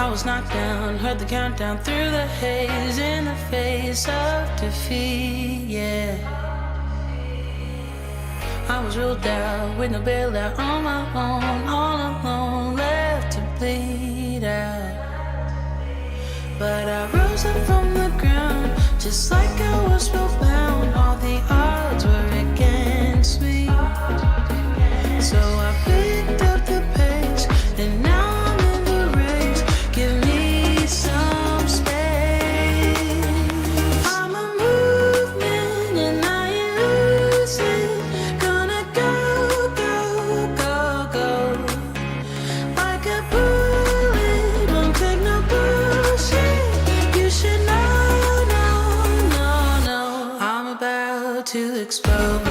I was knocked down, heard the countdown through the haze, in the face of defeat, yeah. I was ruled out with no bailout, on my own, all alone, left to bleed out. But I rose up from the ground, just like I was spellbound. All the odds were against me, so I picked up the pace, and now I'm in the race. Give me some space. I'm a movement and I ain't losing. Gonna go, go, go, go. Like a bullet, won't take no bullshit. You should know, no, no, no. I'm about to explode.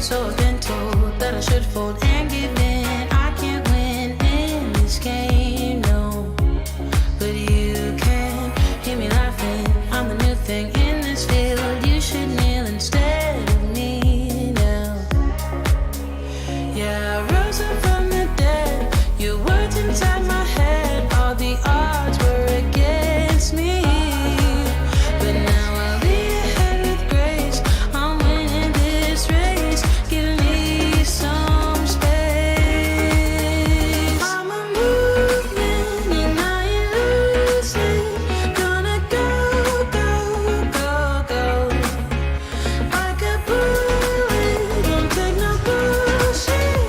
So I've been told that I should fold and give in. I can't win in this game, no. But you can hear me laughing. I'm the new thing in this field. You should kneel instead of me now. Yeah, I rose up from the dead. Your words inside my head. All the odds were against me, but now I'll lead ahead with grace. I'm winning this race. Give me some space. I'm a movement and I ain't losing. Gonna go, go, go, go. Like a bullet, won't take no bullshit.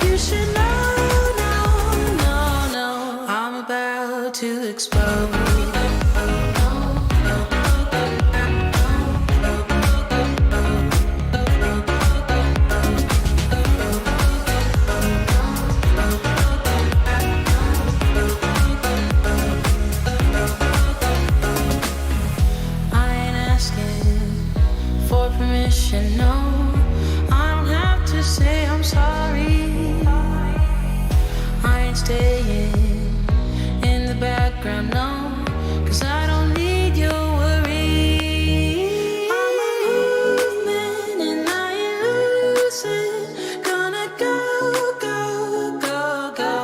You should know, no, no, no. I'm about to explode. I ain't asking for permission, no. I don't have to say I'm sorry. I ain't staying in the background, no, 'cause I don't need your worry. I'm a movement and I ain't losing. Gonna go, go, go, go.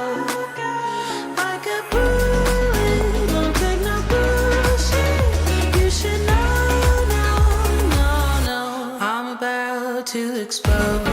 Like a bullet, won't take no bullshit. You should know, no, no, no. I'm about to explode.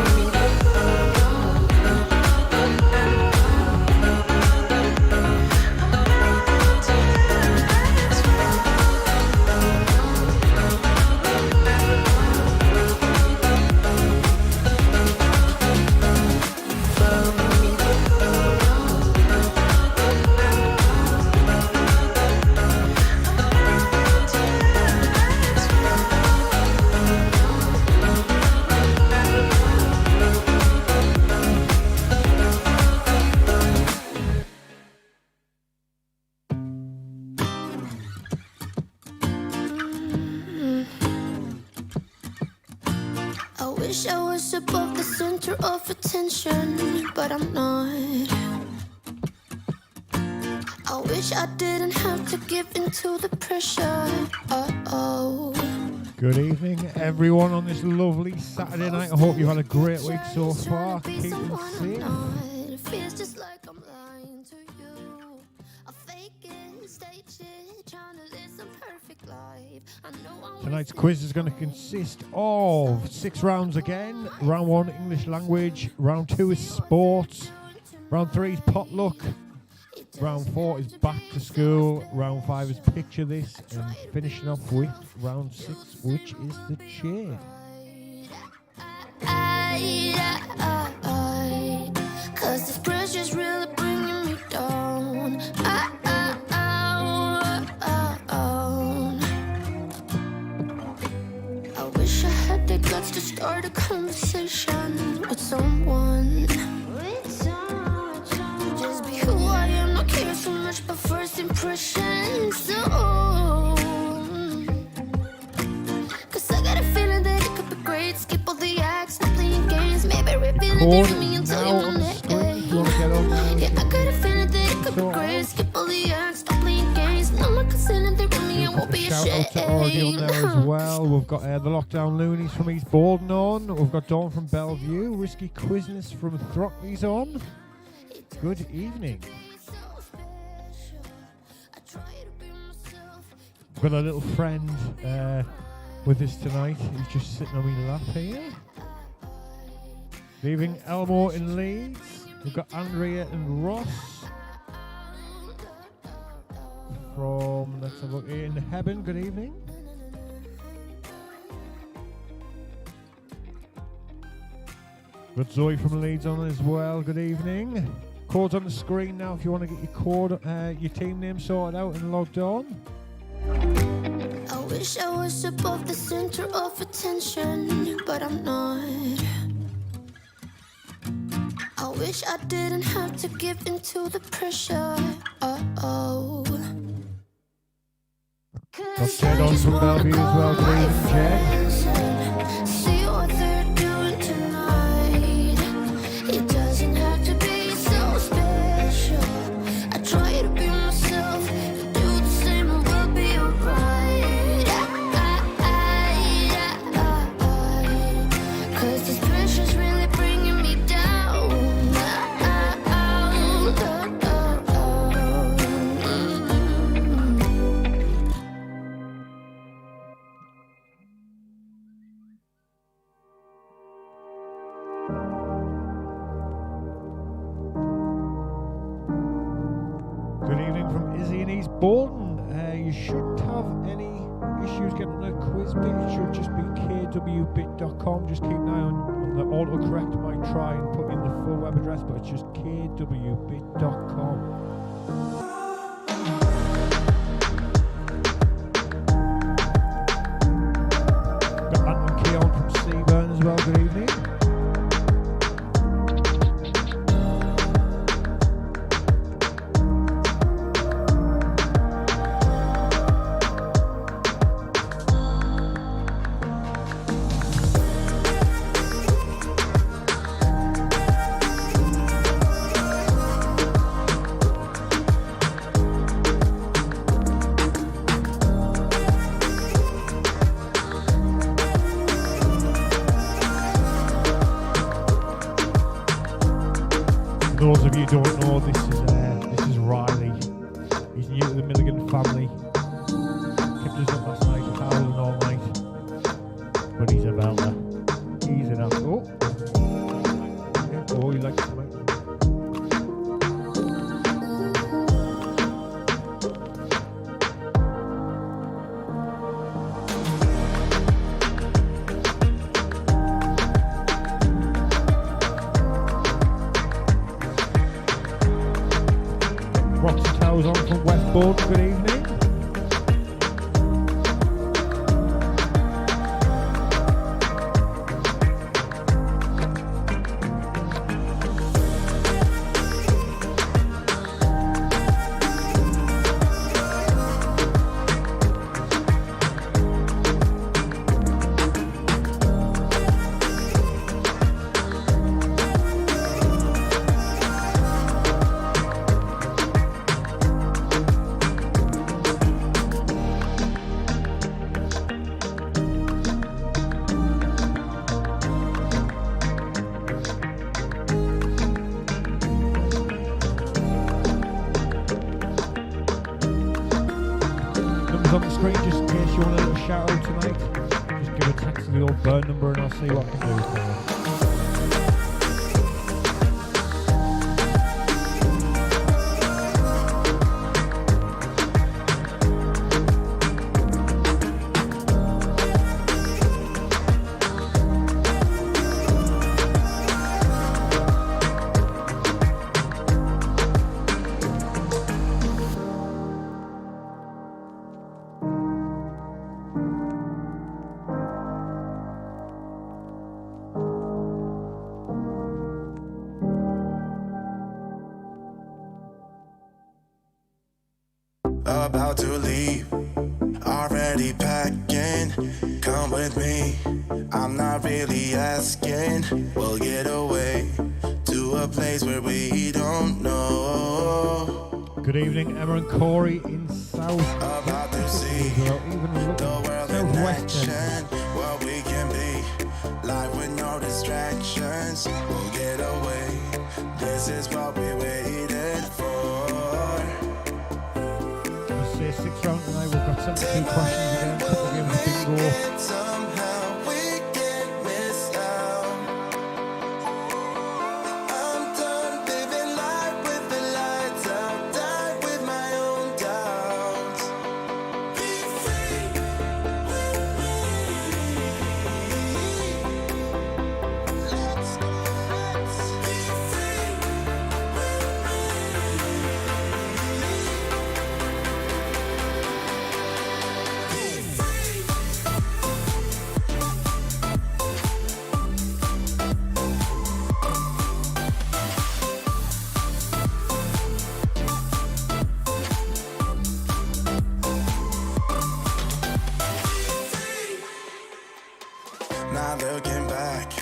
I wish I was above the center of attention, but I'm not. I wish I didn't have to give in to the pressure. Uh-oh. Good evening, everyone, on this lovely Saturday night. I hope you've had a great week so far. Keep it safe. It feels just like I'm lying to you. I fake it, stage it, trying to live some perfect life. I know I'm Tonight's quiz is going to consist of 6 rounds again. Round 1, English language. Round 2 is sports. Round 3 is potluck. Round 4 is back to school. Round 5 is picture this. And finishing off with round 6, which is the chair. Cause this pressure's really bringing me down. I wish I had the guts to start a conversation with someone. Just be who I am, not care so much but first impressions. So, cause I got a feeling that it could be great. Skip all the acts, not playing games. Maybe reveal it to me until you're my neck. Yeah, I got a feeling that it sort out. Skip all the acts, stop playing games. No one can sit in the room, I won't be Shout out to Oregon there as well. We've got the Lockdown Loonies from East Borden on. We've got Dawn from Bellevue. Risky Quizness from Throckley's on. Good evening. We've got a little friend with us tonight. He's just sitting on my lap here. Leaving Elmore in Leeds. We've got Andrea and Ross from, let's have a look, in Hebben. Good evening. Got Zoe from Leeds on as well. Good evening. Code's on the screen now if you want to get your code, your team name sorted out and logged on. I wish I was above the center of attention, but I'm not. I wish I didn't have to give in to the pressure. Oh. Got Jed on from Bellevue as well. Good evening, Jed. See what they're doing tonight. It doesn't have to be so special. I try to be myself. You do the same and we'll be alright. 'Cause this pressure's really bringing me down. Good evening from Izzy in East Bolton. You shouldn't have any issues getting the quiz bit. It should just be kwbit.com. Just keep an eye on the autocorrect. Might try and put in the full web address, but it's just kwbit.com. Got Anton Keon from Seaburn as well. Good evening. Those of you who don't know, this is Riley. He's new to the Milligan family. Kept us up last night, howling all night. But he's a belter. He's an apple. Oh, he likes to make. Roxy Towers on from West Bourne, good evening. On the screen, just in case you want a little shout out tonight, just give a text to the old burn number and I'll see what I can do for you. About to leave, already packing. Come with me, I'm not really asking. We'll get away to a place where we don't know. Good evening, Emma and Corey in South. About to see the world in action. What we can be, life with no distractions. We'll get away. This is what we waited for. Let's say 6 round tonight. We've got 72 questions again. Couple of games of bingo. Somehow we can't miss out. I'm done living life with the lights out. Die with my own doubts. Be free with me. Let's be free Not looking back,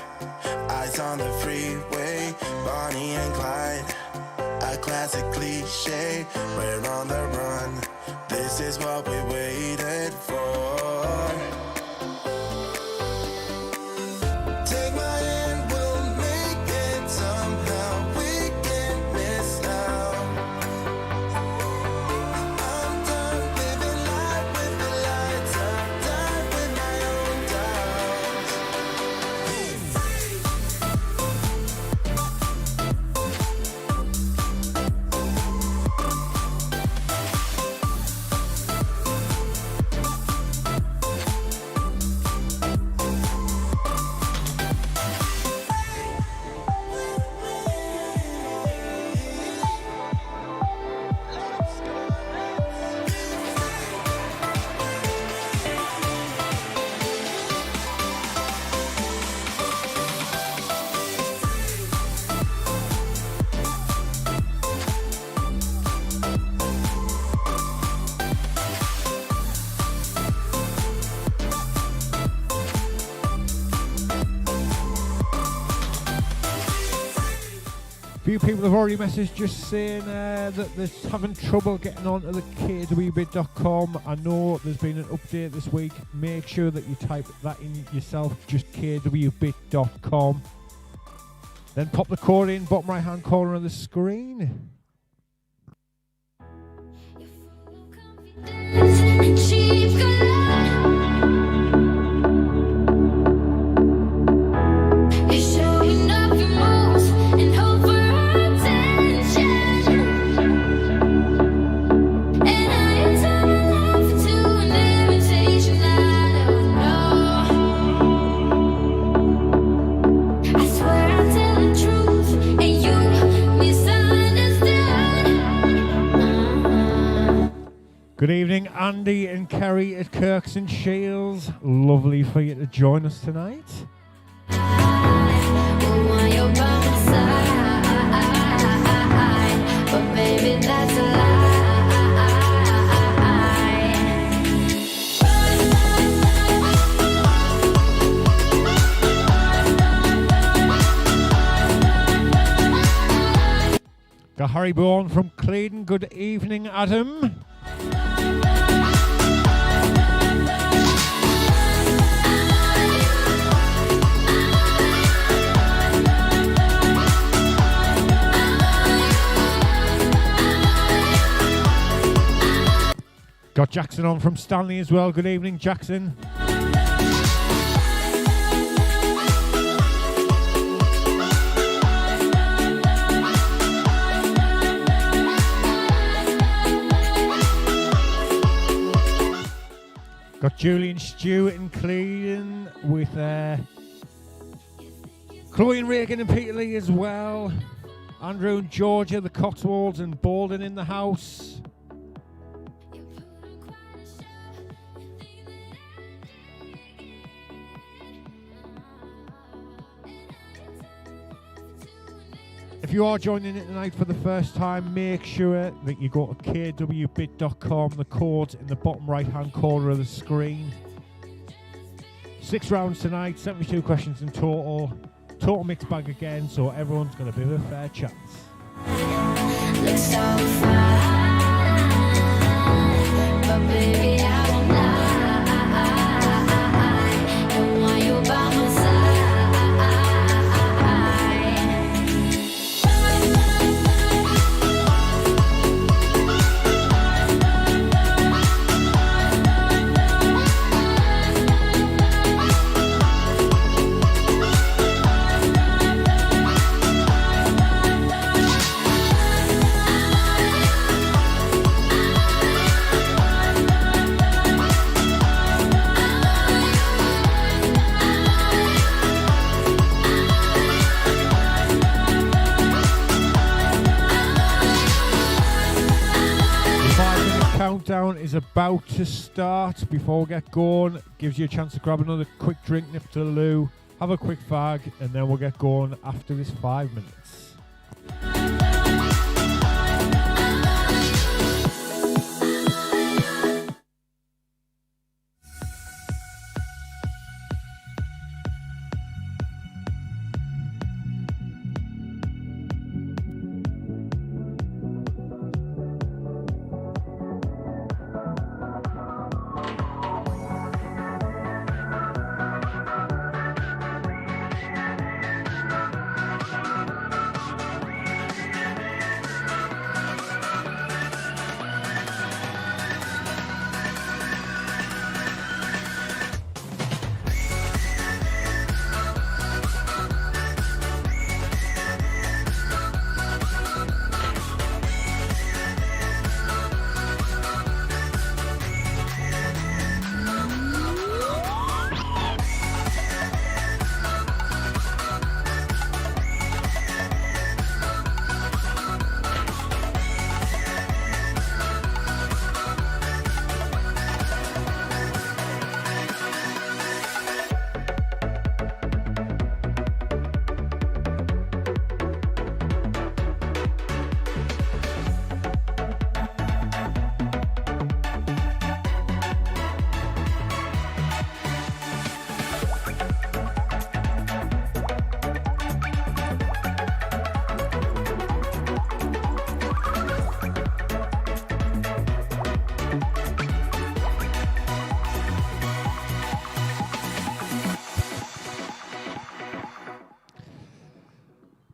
eyes on the freeway, Bonnie and Clyde, a classic cliche. We're on the run, this is what we waited for. Take my hand, we'll make it somehow. We can't miss out. I'm done living life with the lights out. Die with my own doubts. Be free. Few people have already messaged just saying that they're having trouble getting onto the kwbit.com. I know there's been an update this week. Make sure that you type that in yourself, just kwbit.com. Then pop the code in, bottom right hand corner of the screen. Good evening, Andy and Kerry at Kirks and Shields. Lovely for you to join us tonight. Got Harry Bourne from Clayton. Good evening, Adam. Got Jackson on from Stanley as well. Good evening, Jackson. Got Julian Stewart and Clean with Chloe and Reagan and Peter Lee as well. Andrew and Georgia, the Cotswolds and Baldwin in the house. If you are joining it tonight for the first time, make sure that you go to kwbit.com. The code's in the bottom right hand corner of the screen. 6 rounds tonight, 72 questions in total. Total mixed bag again, so everyone's got a bit of a fair chance. Looks so fine. baby, I won't lie. And while you're by my Countdown is about to start. Before we get going, gives you a chance to grab another quick drink, nip to the loo, have a quick fag, and then we'll get going after this 5 minutes.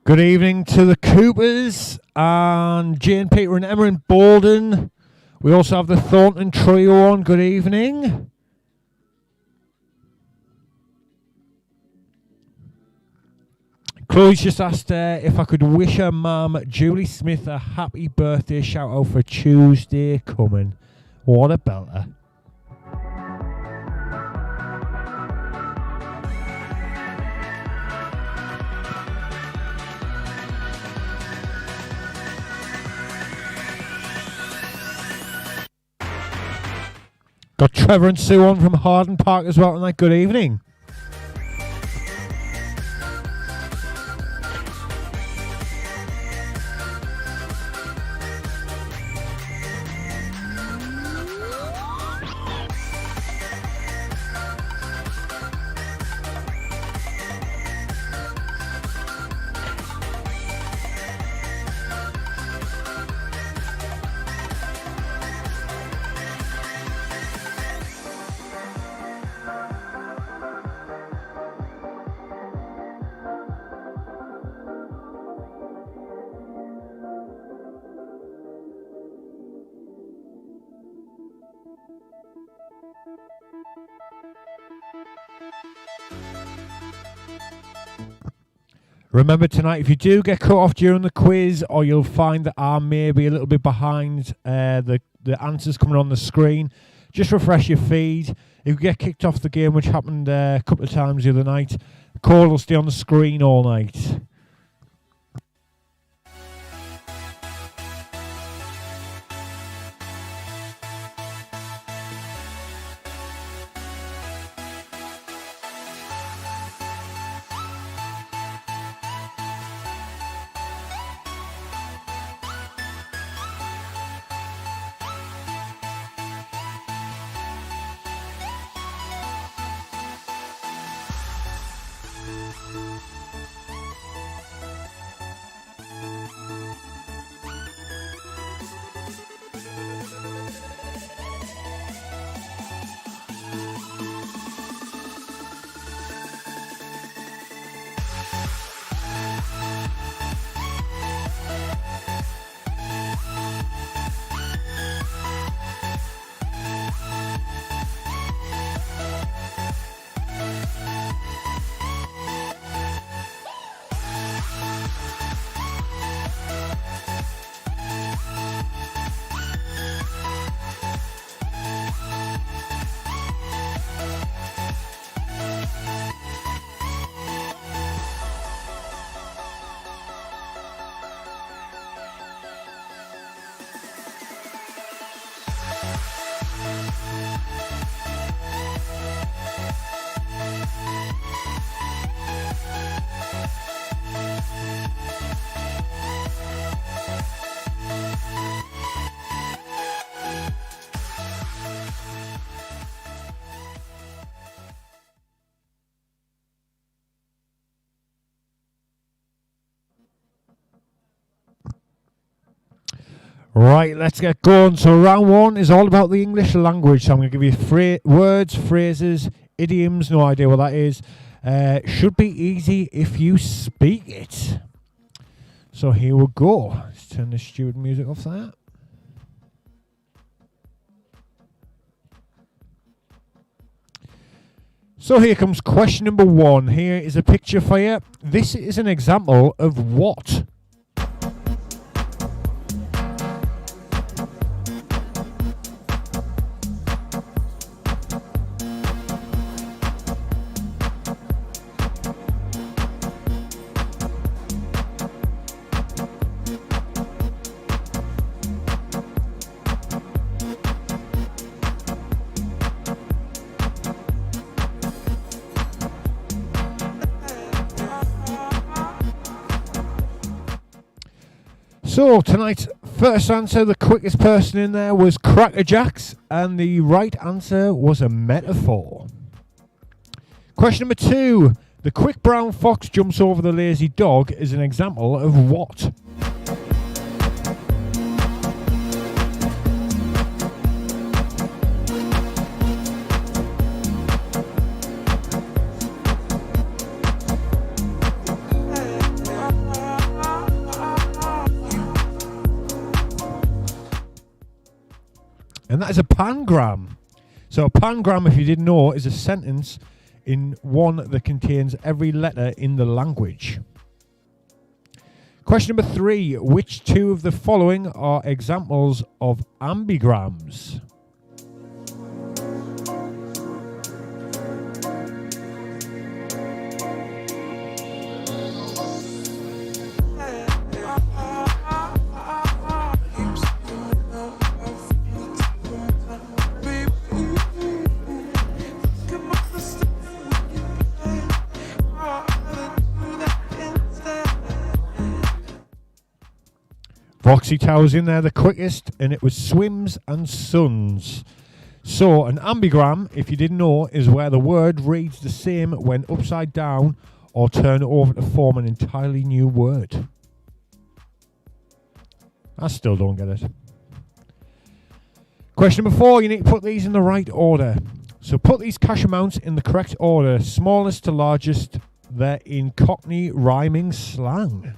Good evening to the Coopers and Jane, Peter and Emma in Borden. We also have the Thornton Trio on. Good evening. Chloe's just asked if I could wish her mum, Julie Smith, a happy birthday. Shout out for Tuesday coming. What a belter. Got Trevor and Sue on from Harden Park as well tonight. Good evening. Remember tonight, if you do get cut off during the quiz, or you'll find that I may be a little bit behind the answers coming on the screen, just refresh your feed. If you get kicked off the game, which happened a couple of times the other night, the call will stay on the screen all night. Right, let's get going. So round one is all about the English language. So I'm going to give you words, phrases, idioms, no idea what that is. Should be easy if you speak it. So here we go. Let's turn the stupid music off there. So here comes question number one. Here is a picture for you. This is an example of what? So tonight's first answer, the quickest person in there was Cracker Jacks, and the right answer was a metaphor. Question number two, the quick brown fox jumps over the lazy dog is an example of what? And that is a pangram. So a pangram, if you didn't know, is a sentence in one that contains every letter in the language. Question number three. Which two of the following are examples of ambigrams? Roxy Tower's in there the quickest, and it was swims and suns. So an ambigram, if you didn't know, is where the word reads the same when upside down or turn over to form an entirely new word. I still don't get it. Question number four, you need to put these in the right order. So put these cash amounts in the correct order, smallest to largest. They're in Cockney rhyming slang.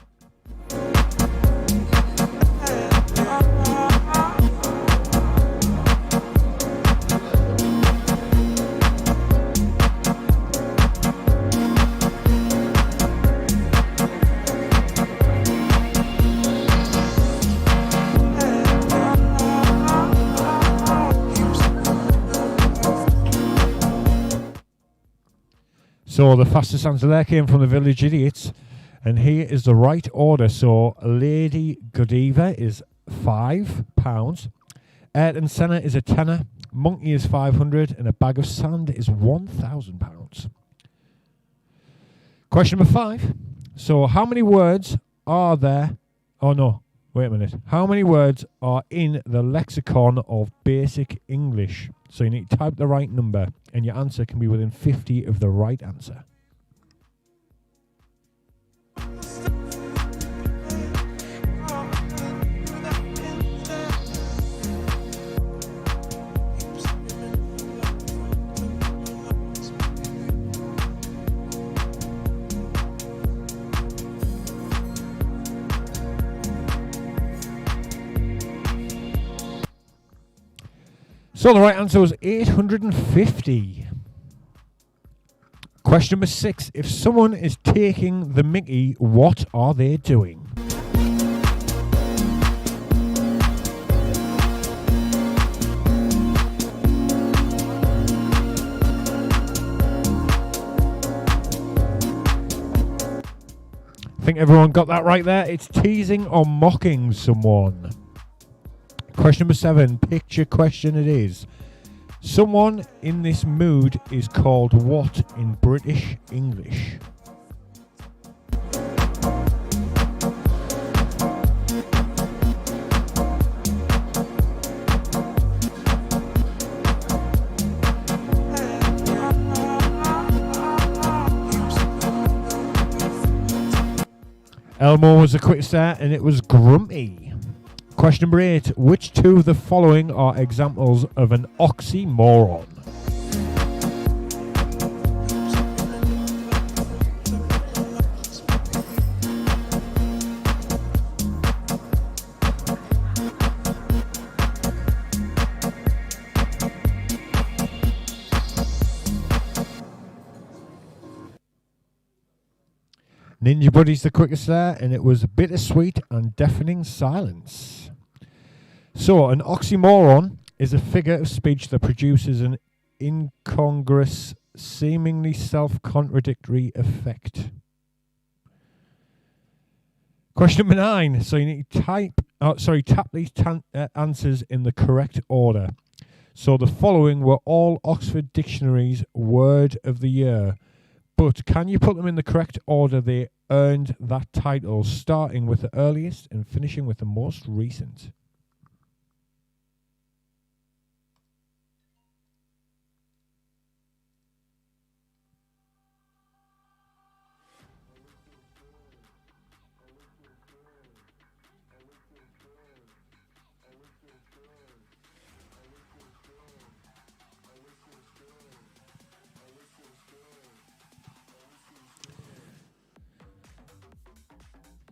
So the fastest answer there came from the Village Idiots, and here is the right order. So Lady Godiva is £5, Ayrton Senna is a tenner, Monkey is 500, and a bag of sand is £1,000. Question number five. So how many words are there? Oh no, wait a minute. How many words are in the lexicon of basic English? So you need to type the right number, and your answer can be within 50 of the right answer. So the right answer was 850. Question number six. If someone is taking the mickey, what are they doing? I think everyone got that right there. It's teasing or mocking someone. Question number seven, picture question it is. Someone in this mood is called what in British English? Elmo was the quickest there, and it was grumpy. Question number 8. Which two of the following are examples of an oxymoron? Ninja Buddy's the quickest there, and it was bittersweet and deafening silence. So, an oxymoron is a figure of speech that produces an incongruous, seemingly self-contradictory effect. Question number 9. So you need to tap these answers in the correct order. So the following were all Oxford Dictionary's word of the year. But can you put them in the correct order they earned that title, starting with the earliest and finishing with the most recent?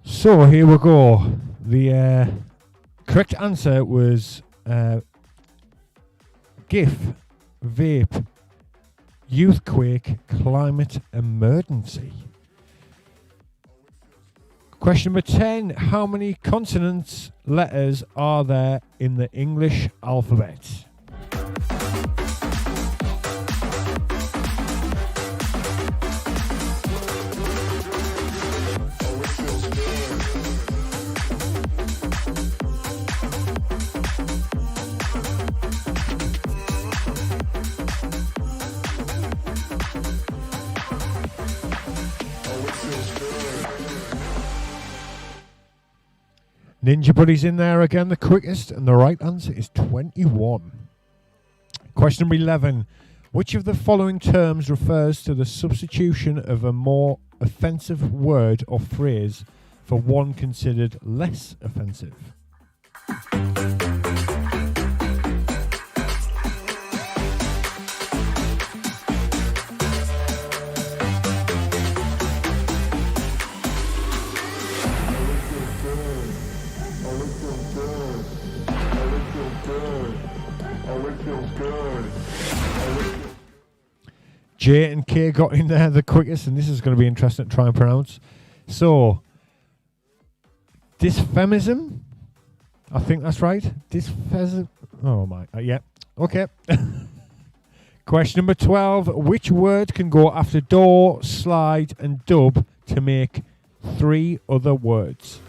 So here we go. The correct answer was GIF, vape, youthquake, climate emergency. Question number 10. How many consonants letters are there in the English alphabet? Ninja Buddy's in there again, the quickest, and the right answer is 21. Question number 11. Which of the following terms refers to the substitution of a more offensive word or phrase for one considered less offensive? J and K got in there the quickest, and this is going to be interesting to try and pronounce. So, dysfemism? I think that's right. Dysfemism. Oh my. Yeah. Okay. Question number 12. Which word can go after door, slide, and dub to make 3 other words?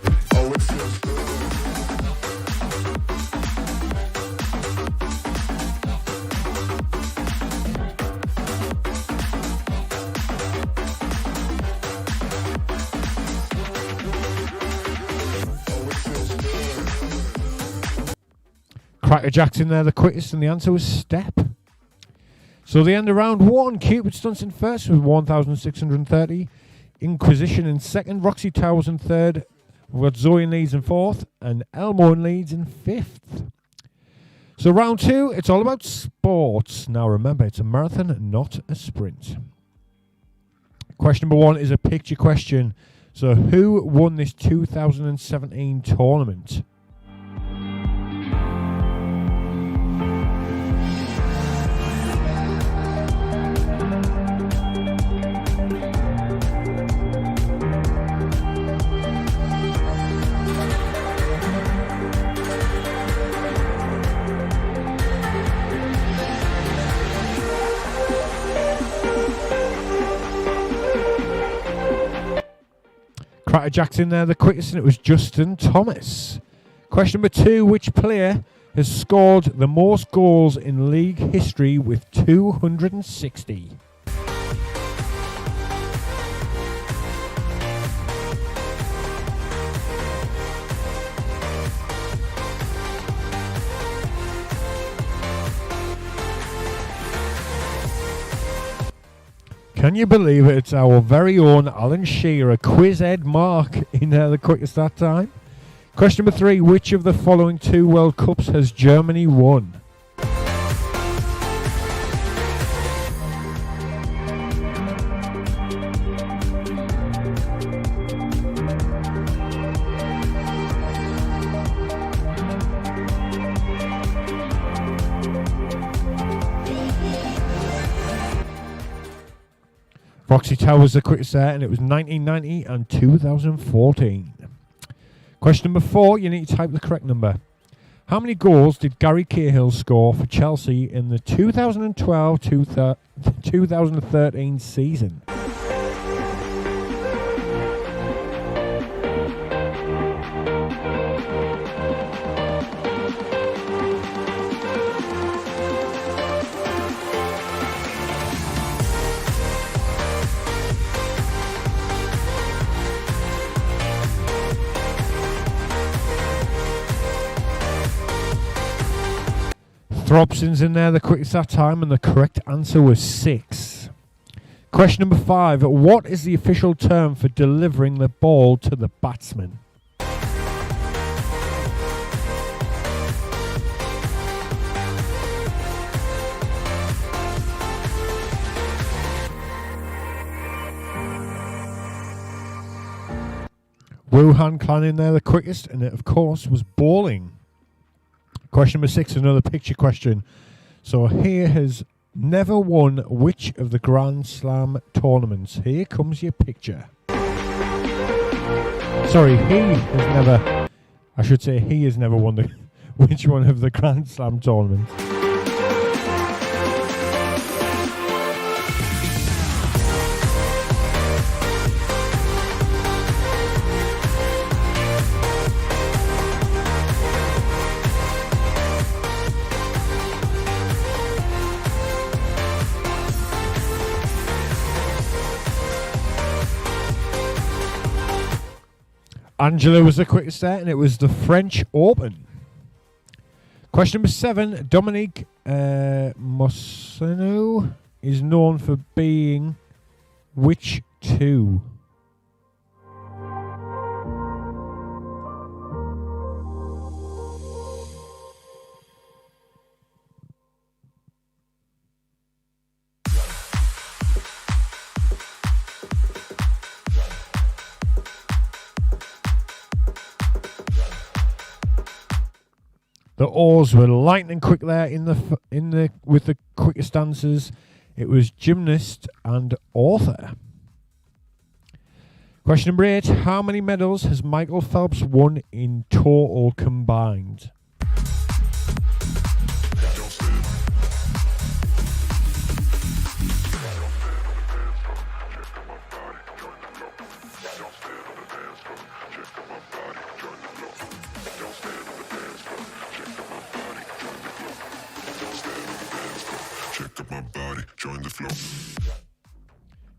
Cracker Jackson there the quickest, and the answer was step. So the end of round 1, Cupid stunts in first with 1,630. Inquisition in second, Roxy Towers in third. We've got Zoe in leads in fourth, and Elmo in leads in fifth. So round 2, it's all about sports. Now remember, it's a marathon, not a sprint. Question number 1 is a picture question. So who won this 2017 tournament? Cracker Jackson there the quickest, and it was Justin Thomas. Question number 2. Which player has scored the most goals in league history with 260? Can you believe it? It's our very own Alan Shearer, Quiz Ed Mark, in there the quickest that time. Question number 3. Which of the following 2 World Cups has Germany won? Roxy Tower was the quickest there, and it was 1990 and 2014. Question number 4, you need to type the correct number. How many goals did Gary Cahill score for Chelsea in the 2012-2013 season? Throbson's in there, the quickest that time, and the correct answer was 6. Question number 5. What is the official term for delivering the ball to the batsman? Wuhan Clan in there, the quickest, and it, of course, was bowling. Question number 6, another picture question. So here has never won which of the Grand Slam tournaments? Here comes your picture. Sorry, he has never won which one of the Grand Slam tournaments? Angela was the quickest there, and it was the French Open. Question number 7. Dominique Mossano is known for being which 2? The oars were lightning quick there with the quickest answers. It was gymnast and author. Question number 8. How many medals has Michael Phelps won in total combined?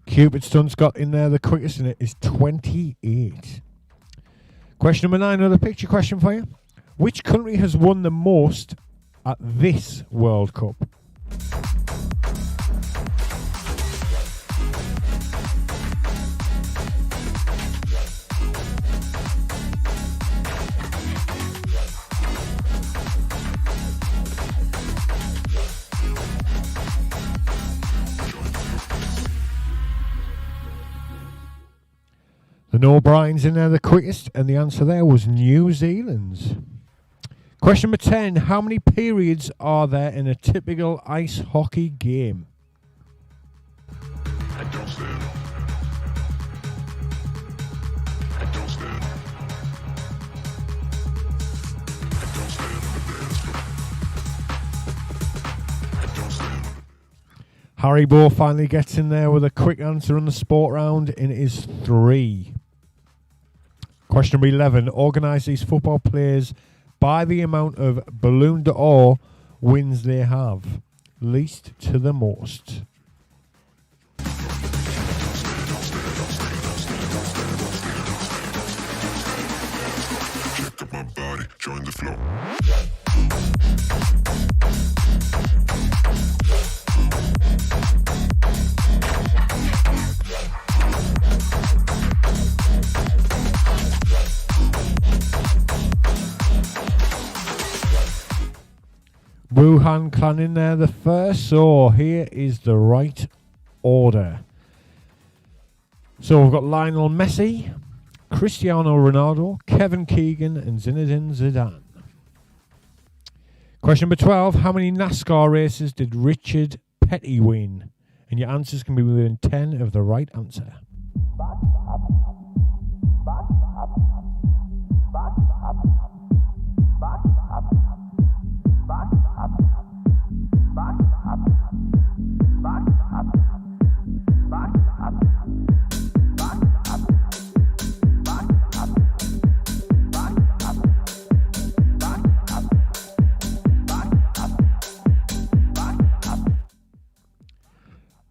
Cupid Stunts got in there the quickest, and it is 28. Question number 9, another picture question for you. Which country has won the most at this World Cup? The O'Brien's in there the quickest, and the answer there was New Zealand. Question number 10. How many periods are there in a typical ice hockey game? Harry Bow finally gets in there with a quick answer on the sport round, and it is 3. Question number 11. Organise these football players by the amount of Ballon d'Or wins they have. Least to the most. Check up my body, join the flow. Wuhan Clan in there the first. So here is the right order. So we've got Lionel Messi, Cristiano Ronaldo, Kevin Keegan and Zinedine Zidane. Question number 12. How many NASCAR races did Richard Petty win? And your answers can be within 10 of the right answer.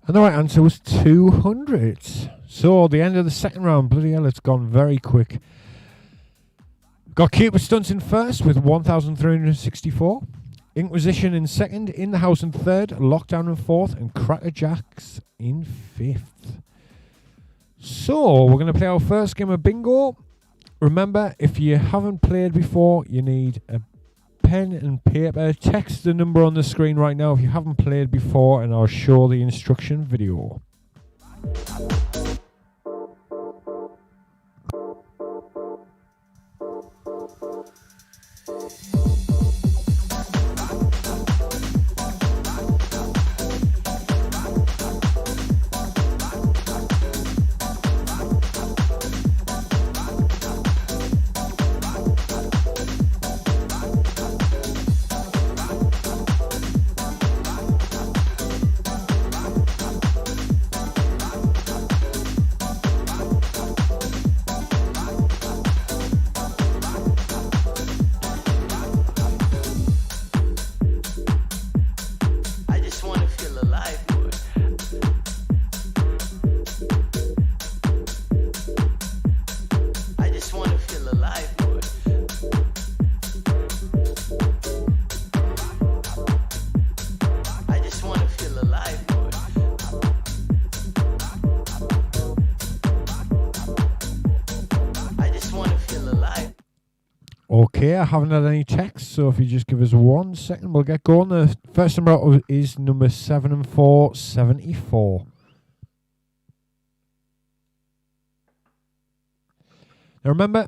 And the right answer was 200. So the end of the second round, bloody hell, it's gone very quick. Got Cupid Stunts in first with 1,364. Inquisition in second, In the House in third, Lockdown in fourth, and Cracker Jacks in fifth. So we're going to play our first game of bingo. Remember, if you haven't played before, you need a pen and paper. Text the number on the screen right now if you haven't played before, and I'll show the instruction video. Okay, I haven't had any text, so if you just give us 1 second, we'll get going. The first number out is number 7 and 4, 74. Now remember,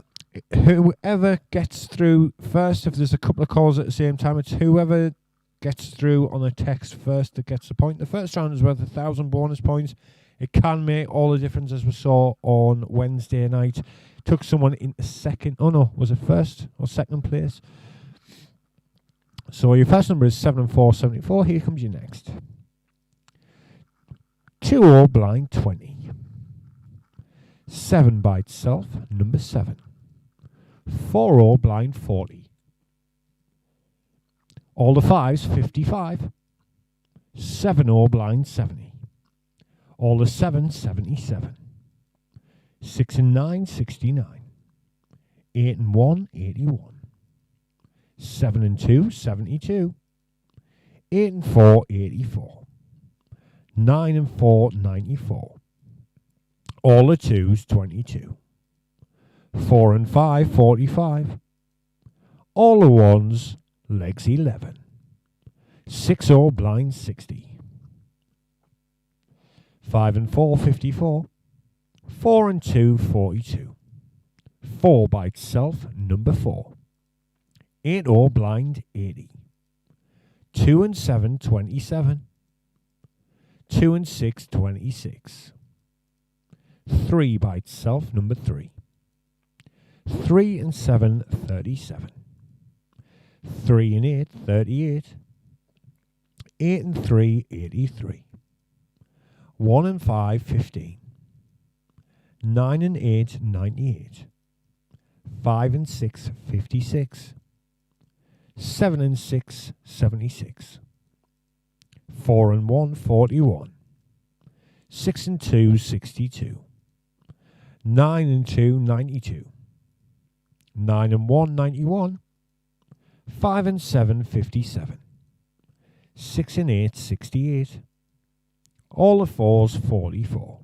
whoever gets through first, if there's a couple of calls at the same time, it's whoever gets through on a text first that gets the point. The first round is worth 1,000 bonus points. It can make all the difference, as we saw on Wednesday night. Took someone into second. Oh no, was it first or second place? So your first number is 7 and 4, 74. Here comes your next. 2 all blind 20. 7 by itself, number 7. 4 all blind 40. All the 5s, 55. 7 all blind 70. All the 7s, 77. 6 and 9, 69. 8 and 1, 81. 7 and 2, 72. 8 and 4, 84. 9 and 4, 94. All the 2s, 22. 4 and 5, 45. All the 1s, legs 11. 6 all blind 60. 5 and 4, 54. 4 and 2, 42. 4 by itself, number 4. 8 all blind 80. 2 and 7, 27. 2 and 6, 26. 3 by itself, number 3. 3 and 7, 37. 3 and 8, 38. 8 and 3, 83. 1 and 5, 15. 9 and 8, 98. 5 and 6, 56. 7 and 6, 76. 4 and 1, 41. 6 and 2, 62. 9 and 2, 92. 9 and 1, 91. 5 and 7, 57. 6 and 8, 68. All the 4s, 44.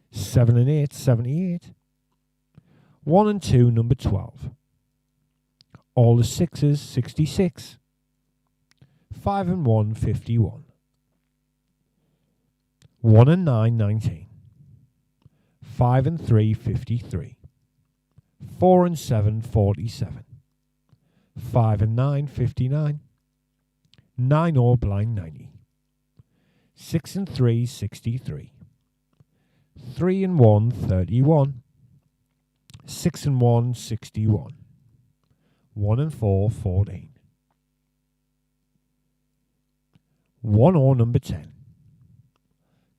7 and 8, 78. 1 and 2, number 12. All the 6s, 66. 5 and 1, 51. 1 and 9, 19. 5 and 3, 53. 4 and 7, 47. 5 and 9, 59. 9 all blind, 90. 6 and 3, 63. 3 and 1, 31. 6 and 1, 61. 1 and 4, 14. 1 or number 10.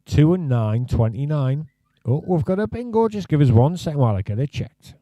2 and 9, 29. Oh, we've got a bingo. Just give us 1 second while I get it checked.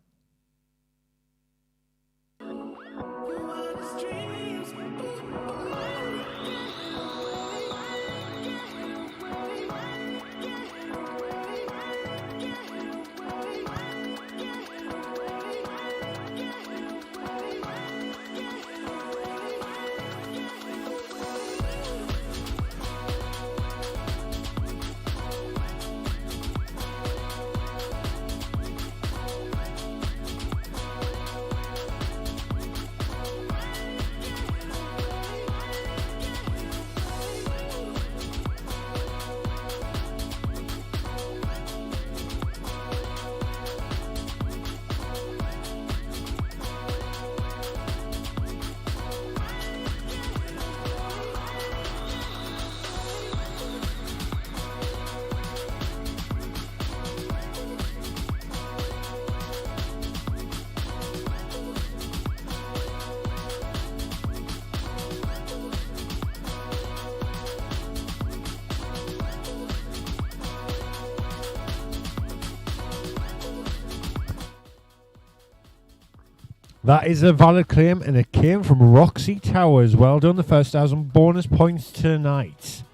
That is a valid claim, and it came from Roxy Towers. Well done, the first 1,000 bonus points tonight.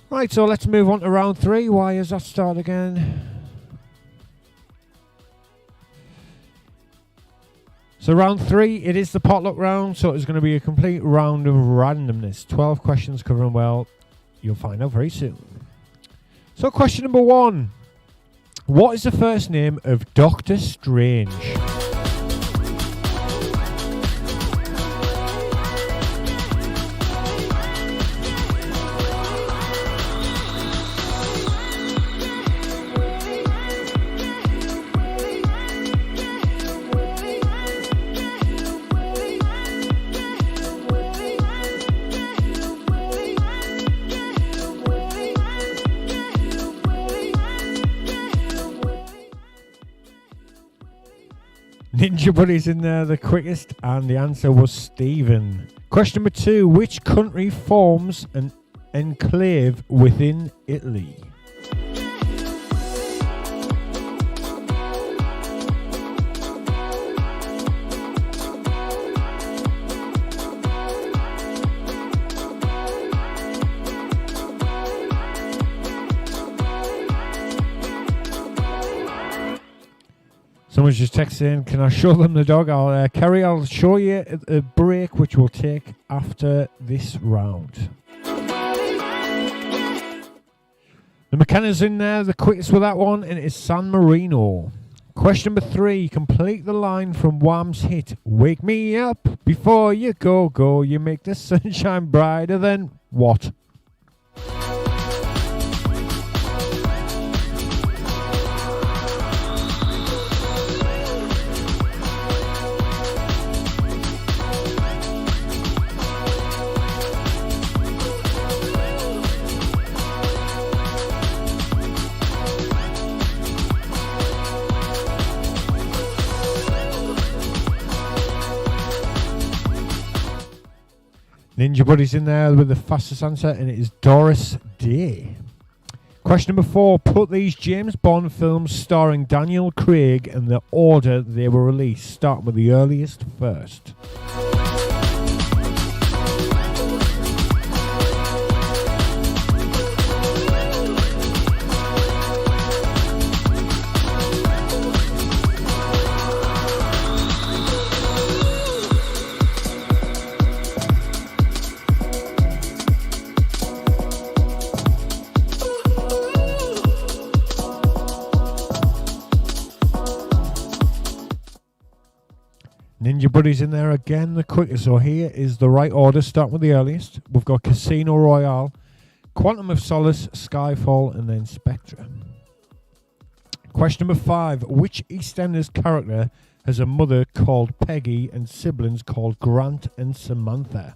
Right, so let's move on to round 3. Why does that start again? So round 3, it is the potluck round, so it's going to be a complete round of randomness. 12 questions covering well. You'll find out very soon. So question number 1. What is the first name of Doctor Strange? Ninja Buddy's in there the quickest, and the answer was Stephen. Question number 2. Which country forms an enclave within Italy? Someone's just texting, can I show them the dog? Kerry, I'll show you a break which we'll take after this round. The McKenna's in there, the quickest with that one, and it is San Marino. Question number 3. Complete the line from Wham's hit, Wake Me Up Before You Go Go. You make the sunshine brighter than what? Ninja Buddy's in there with the fastest answer, and it is Doris Day. Question number 4. Put these James Bond films starring Daniel Craig in the order they were released, starting with the earliest first. Ninja Buddies in there again, the quickest. So here is the right order, starting with the earliest. We've got Casino Royale, Quantum of Solace, Skyfall, and then Spectre. Question number 5. Which EastEnders character has a mother called Peggy and siblings called Grant and Samantha?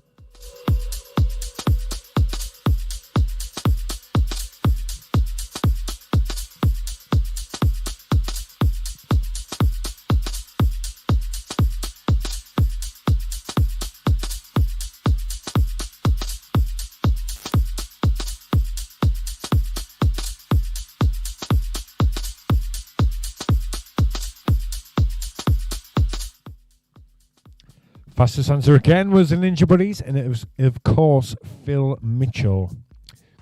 Fastest answer again was the Ninja Buddies, and it was, of course, Phil Mitchell.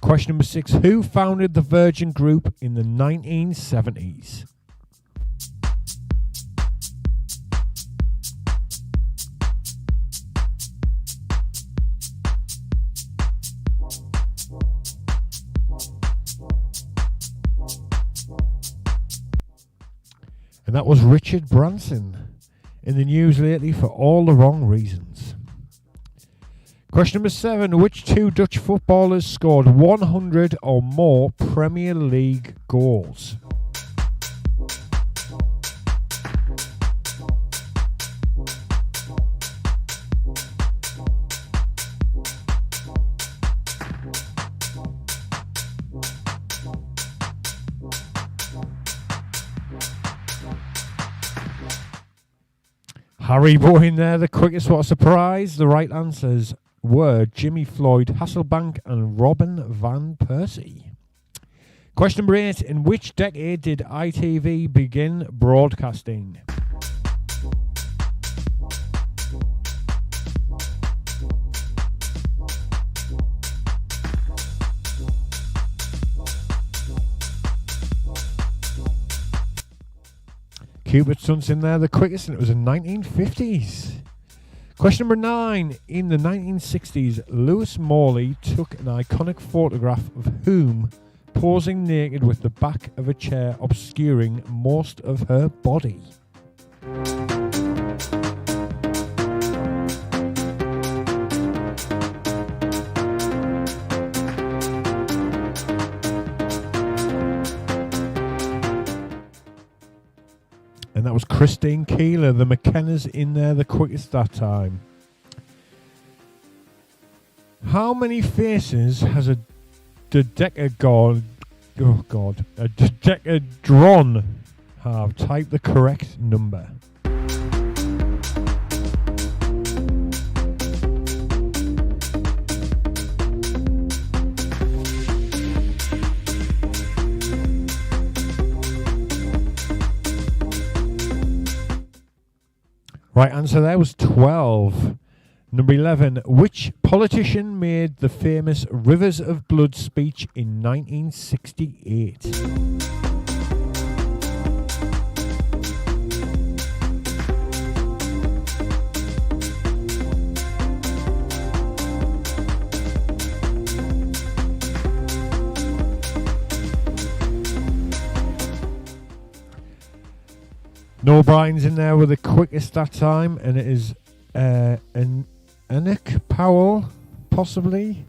Question number 6. Who founded the Virgin Group in the 1970s? And that was Richard Branson. In the news lately for all the wrong reasons. Question number 7. Which 2 Dutch footballers scored 100 or more Premier League goals? Harry Boy in there, the quickest. What a surprise. The right answers were Jimmy Floyd Hasselbank and Robin Van Persie. Question number 8. In which decade did ITV begin broadcasting? Cupid Stunts in there, the quickest, and it was in 1950s. Question number 9. In the 1960s, Lewis Morley took an iconic photograph of whom posing naked with the back of a chair obscuring most of her body. And that was Christine Keeler. The McKenna's in there, the quickest that time. How many faces has a dodecahedron have? Type the correct number. Right answer there was 12. Number 11. Which politician made the famous Rivers of Blood speech in 1968? No O'Brien's in there with the quickest that time, and it is Anik Powell, possibly.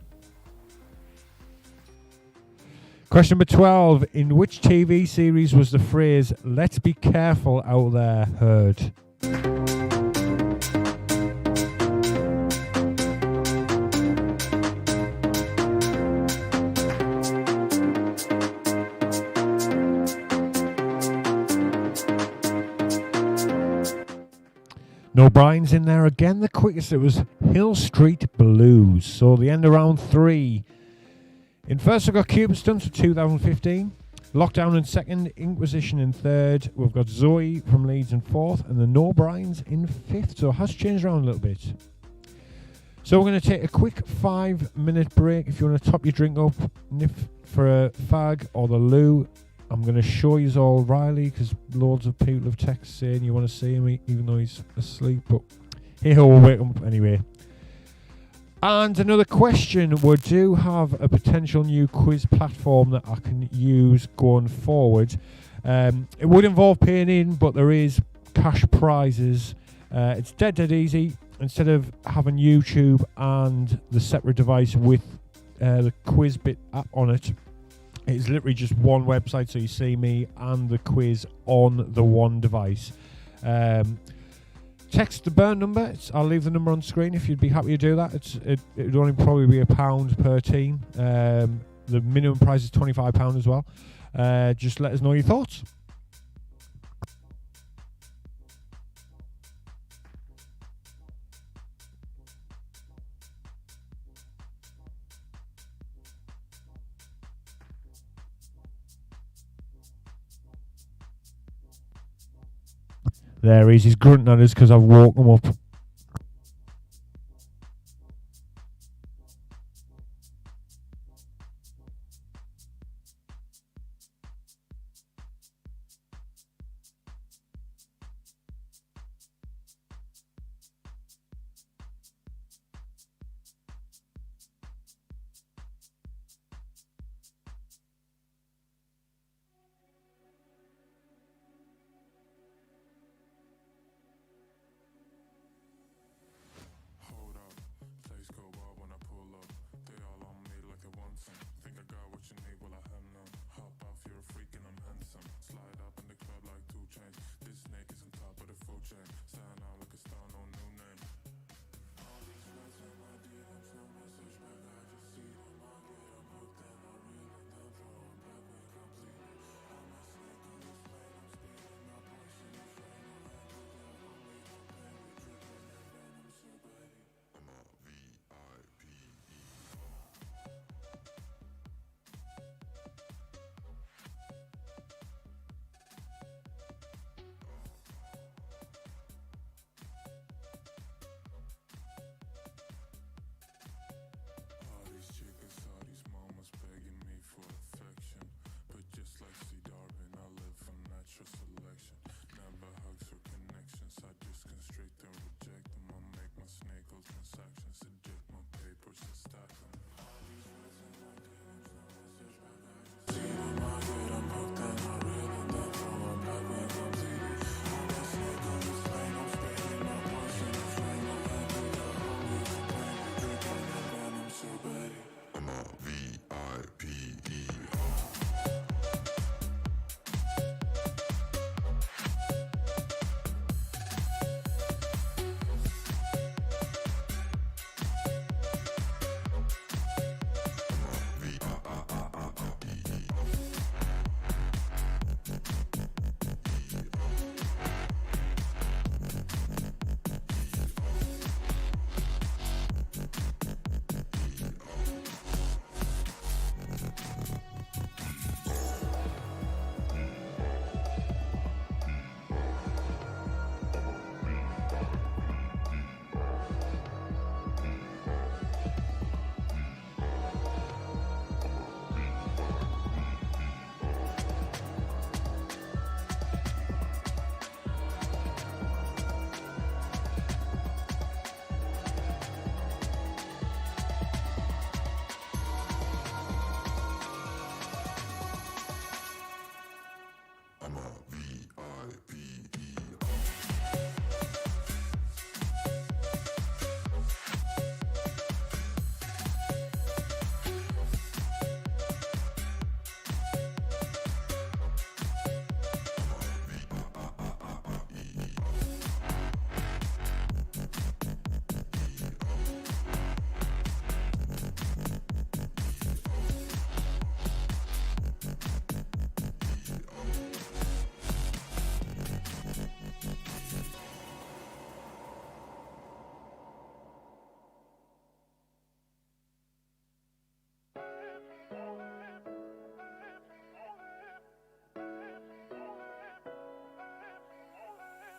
Question number 12. In which TV series was the phrase, "Let's be careful out there," heard? No Brian's in there again, the quickest. It was Hill Street Blues. So the end of round 3. In first, we've got Cupid Stunts for 2015. Lockdown in second. Inquisition in third. We've got Zoe from Leeds in fourth. And the No Brian's in fifth. So it has changed around a little bit. So we're going to take a quick 5-minute break. If you want to top your drink up, nip for a fag or the loo. I'm going to show you all Riley because loads of people have texted saying you want to see him even though he's asleep. But here we'll wake him up anyway. And another question. We do have a potential new quiz platform that I can use going forward. It would involve paying in, but there is cash prizes It's dead easy. Instead of having YouTube and the separate device with the quiz bit app on it, it's literally just one website, so you see me and the quiz on the one device. Text the burn number. I'll leave the number on screen if you'd be happy to do that. It would only probably be £1 per team. The minimum price is £25 as well. Just let us know your thoughts. There he is. He's grunting at us because I've woke him up.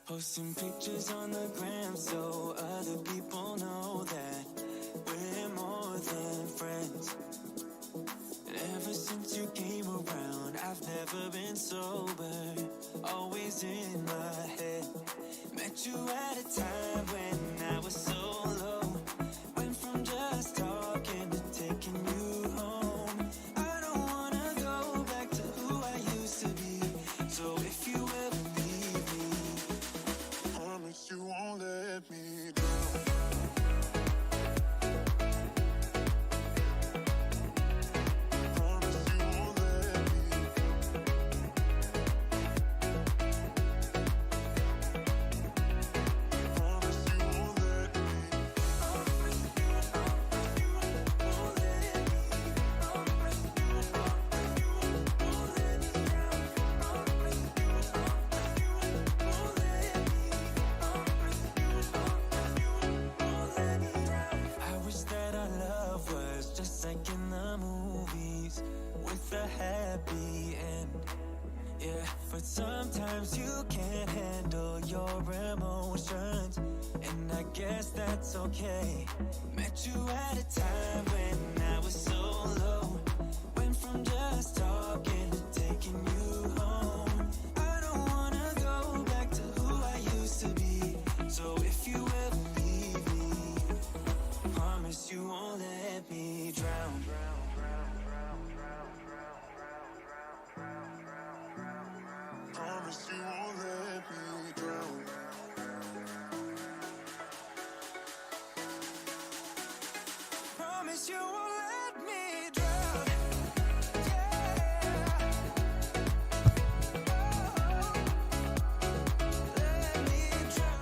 Posting pictures on the gram so other people know that we're more than friends. And ever since you came around, I've never been sober, always in my head. Met you at a time when I was so low, went from just talking to taking you home. I don't wanna go back to who I used to be, so if you ever leave me, promise you won't let Sometimes you can't handle your emotions, and I guess that's okay. Met you at a time when I was so low. Went from just talking to taking you home. I don't wanna go back to who I used to be. So if you ever leave me, promise you won't let me drown. Promise you won't let me drown. Promise you won't let me drown. Yeah. Let me drown.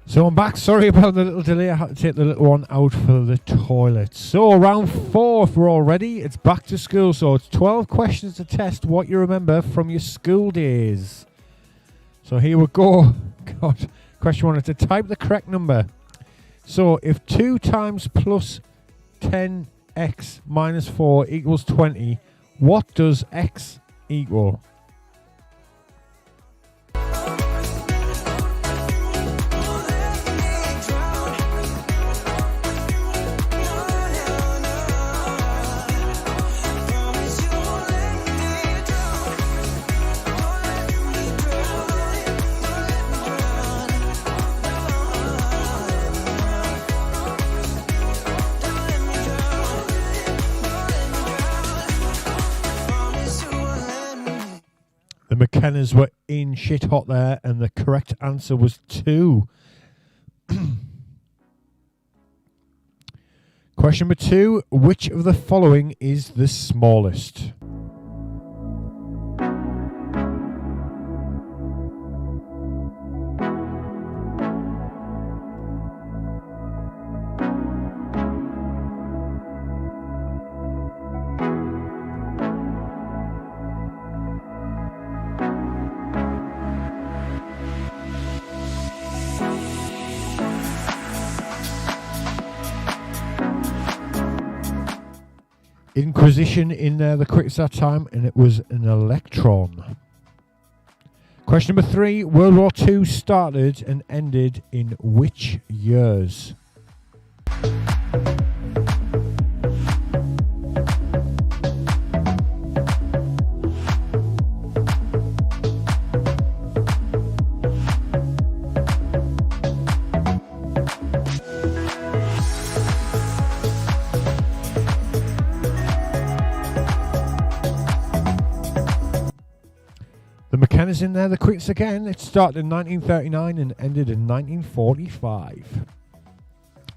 So I'm back. Sorry about the little delay. I had to take the little one out for the toilet. So round 4, if we're all ready, it's back to school. So it's 12 questions to test what you remember from your school days. So here we go. God, question 1 is to type the correct number. So if 2 times plus 10x minus 4 equals 20, what does x equal? The McKennas were in shit hot there, and the correct answer was 2. Question number 2. Which of the following is the smallest? Inquisition in there the quickest that time, and it was an electron. Question number 3. World War II started and ended in which years? McKenna's in there the quickest again. It started in 1939 and ended in 1945.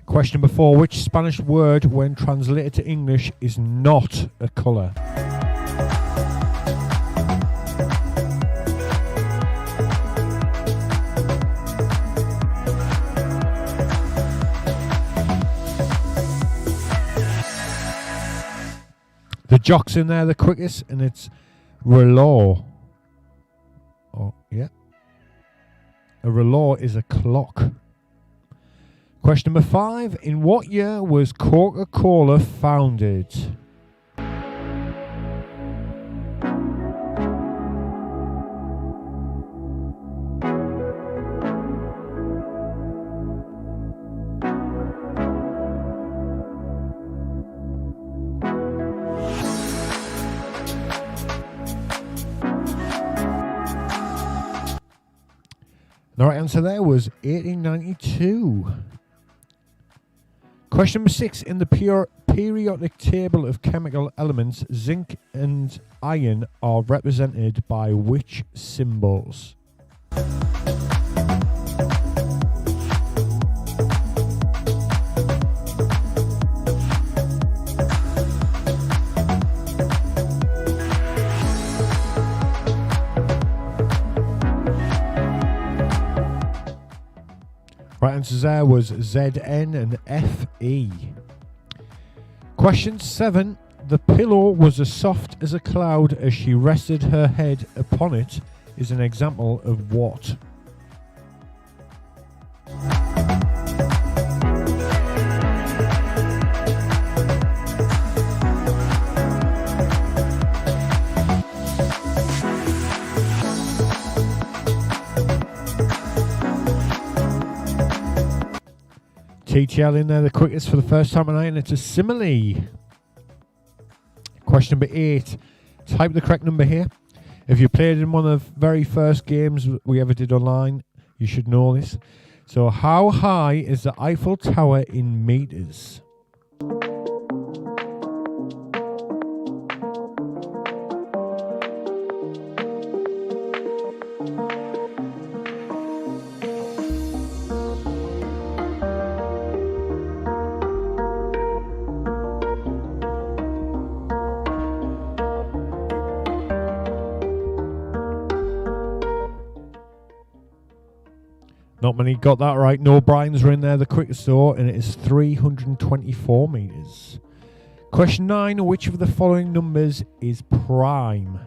Question number 4. Which Spanish word, when translated to English, is not a colour? The jock's in there the quickest, and it's reloj. Oh, yeah. A reloj is a clock. Question number 5. In what year was Coca-Cola founded? The right answer there was 1892. Question number 6. In the periodic table of chemical elements, zinc and iron are represented by which symbols? Right answer there was ZN and FE. Question 7. The pillow was as soft as a cloud as she rested her head upon it is an example of what? TTL in there, the quickest for the first time tonight, and it's a simile. Question number 8. Type the correct number here. If you played in one of the very first games we ever did online, you should know this. So, how high is the Eiffel Tower in meters? Not many got that right. No Brian's were in there the quickest though, and it is 324 meters. Question 9. Which of the following numbers is prime?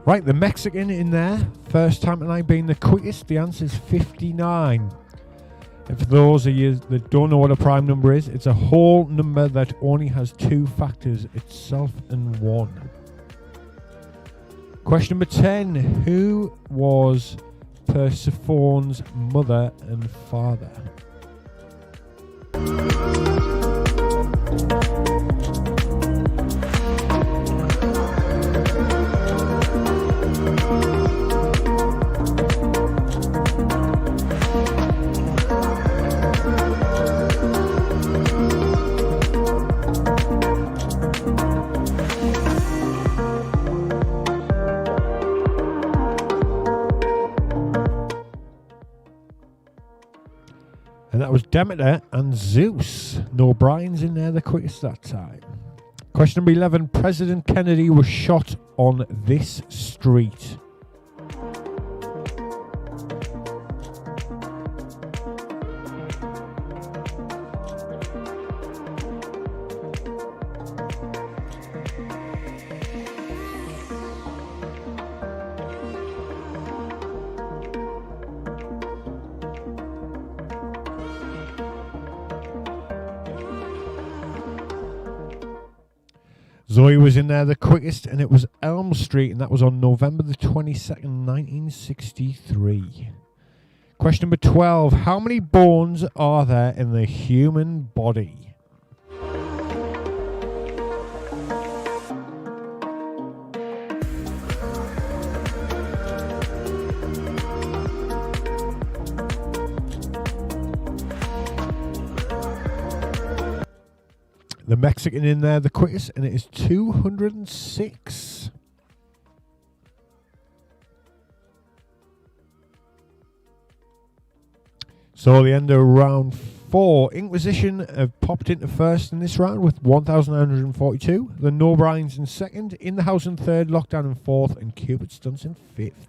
Right, the Mexican in there, first time tonight being the quickest, the answer is 59. And for those of you that don't know what a prime number is, it's a whole number that only has 2 factors, itself and 1. Question number 10. Who was Persephone's mother and father? And that was Demeter and Zeus. No Brian's in there the quickest that time. Question number 11. President Kennedy was shot on this street. Zoe was in there the quickest, and it was Elm Street, and that was on November the 22nd, 1963. Question number 12. How many bones are there in the human body? The Mexican in there the quickest, and it is 206. So the end of round 4. Inquisition have popped into first in this round with 1,942. The No Brian's in second. In the House in third. Lockdown in fourth. And Cupid Stunts in fifth.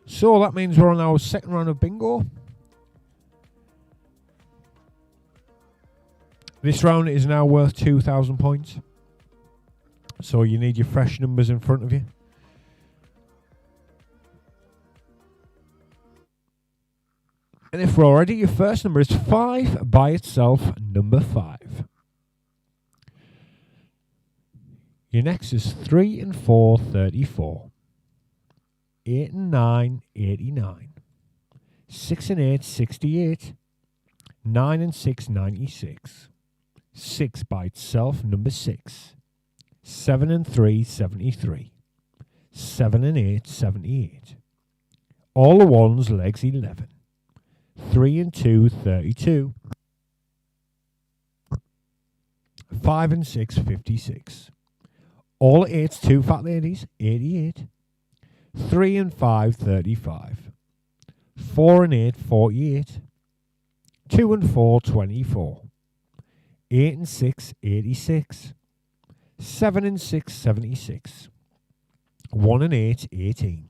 So that means we're on our second round of bingo. This round is now worth 2,000 points. So you need your fresh numbers in front of you. And if we're already, your first number is 5 by itself, number 5. Your next is 3 and 4, 34. 8 and 9, 89. 6 and 8, 68. 9 and 6, 96. 6 by itself, number 6. 7 and 3, 73. 7 and 8, 78. All the ones, legs 11. 3 and 2, 32. 5 and 6, 56. All the 8s, 2 fat ladies, 88. 3 and 5, 35. 4 and 8, 48. 2 and 4, 24. 8 and 6, 86. 7 and 6, 76. 1 and 8, 18.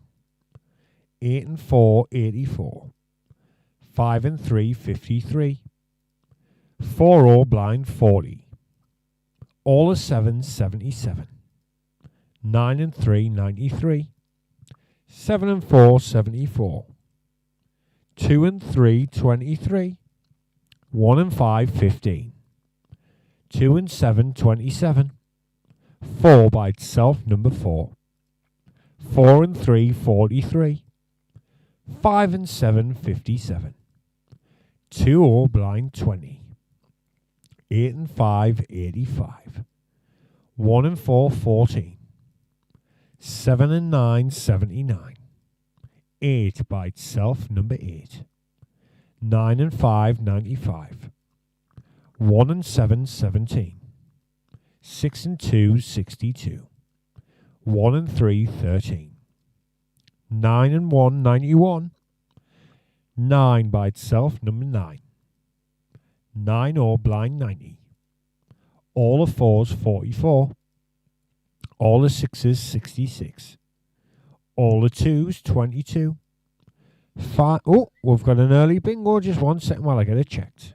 8 and 4, 84. 5 and 3, 53. 4 all blind, 40. All the 7s, 77. 9 and 3, 93. 7 and 4, 74. 2 and 3, 23. 1 and 5, 15. 2 and 7, 27. 4 by itself, number 4. 4 and 3, 43. 5 and 7, 57. 2 all blind, 20. 8 and 5, 85. 1 and 4, 14. 7 and 9, 79. 8 by itself, number 8. 9 and 5, 95. 1 and 7, 17. 6 and 2, 62. 1 and 3, 13. 9 and 1, 91. 9 by itself, number 9. 9 all blind, 90. All of 4s, 44. All the 6s, 66. All the 2s, 22. 5. Oh, we've got an early bingo. Just 1 second while I get it checked.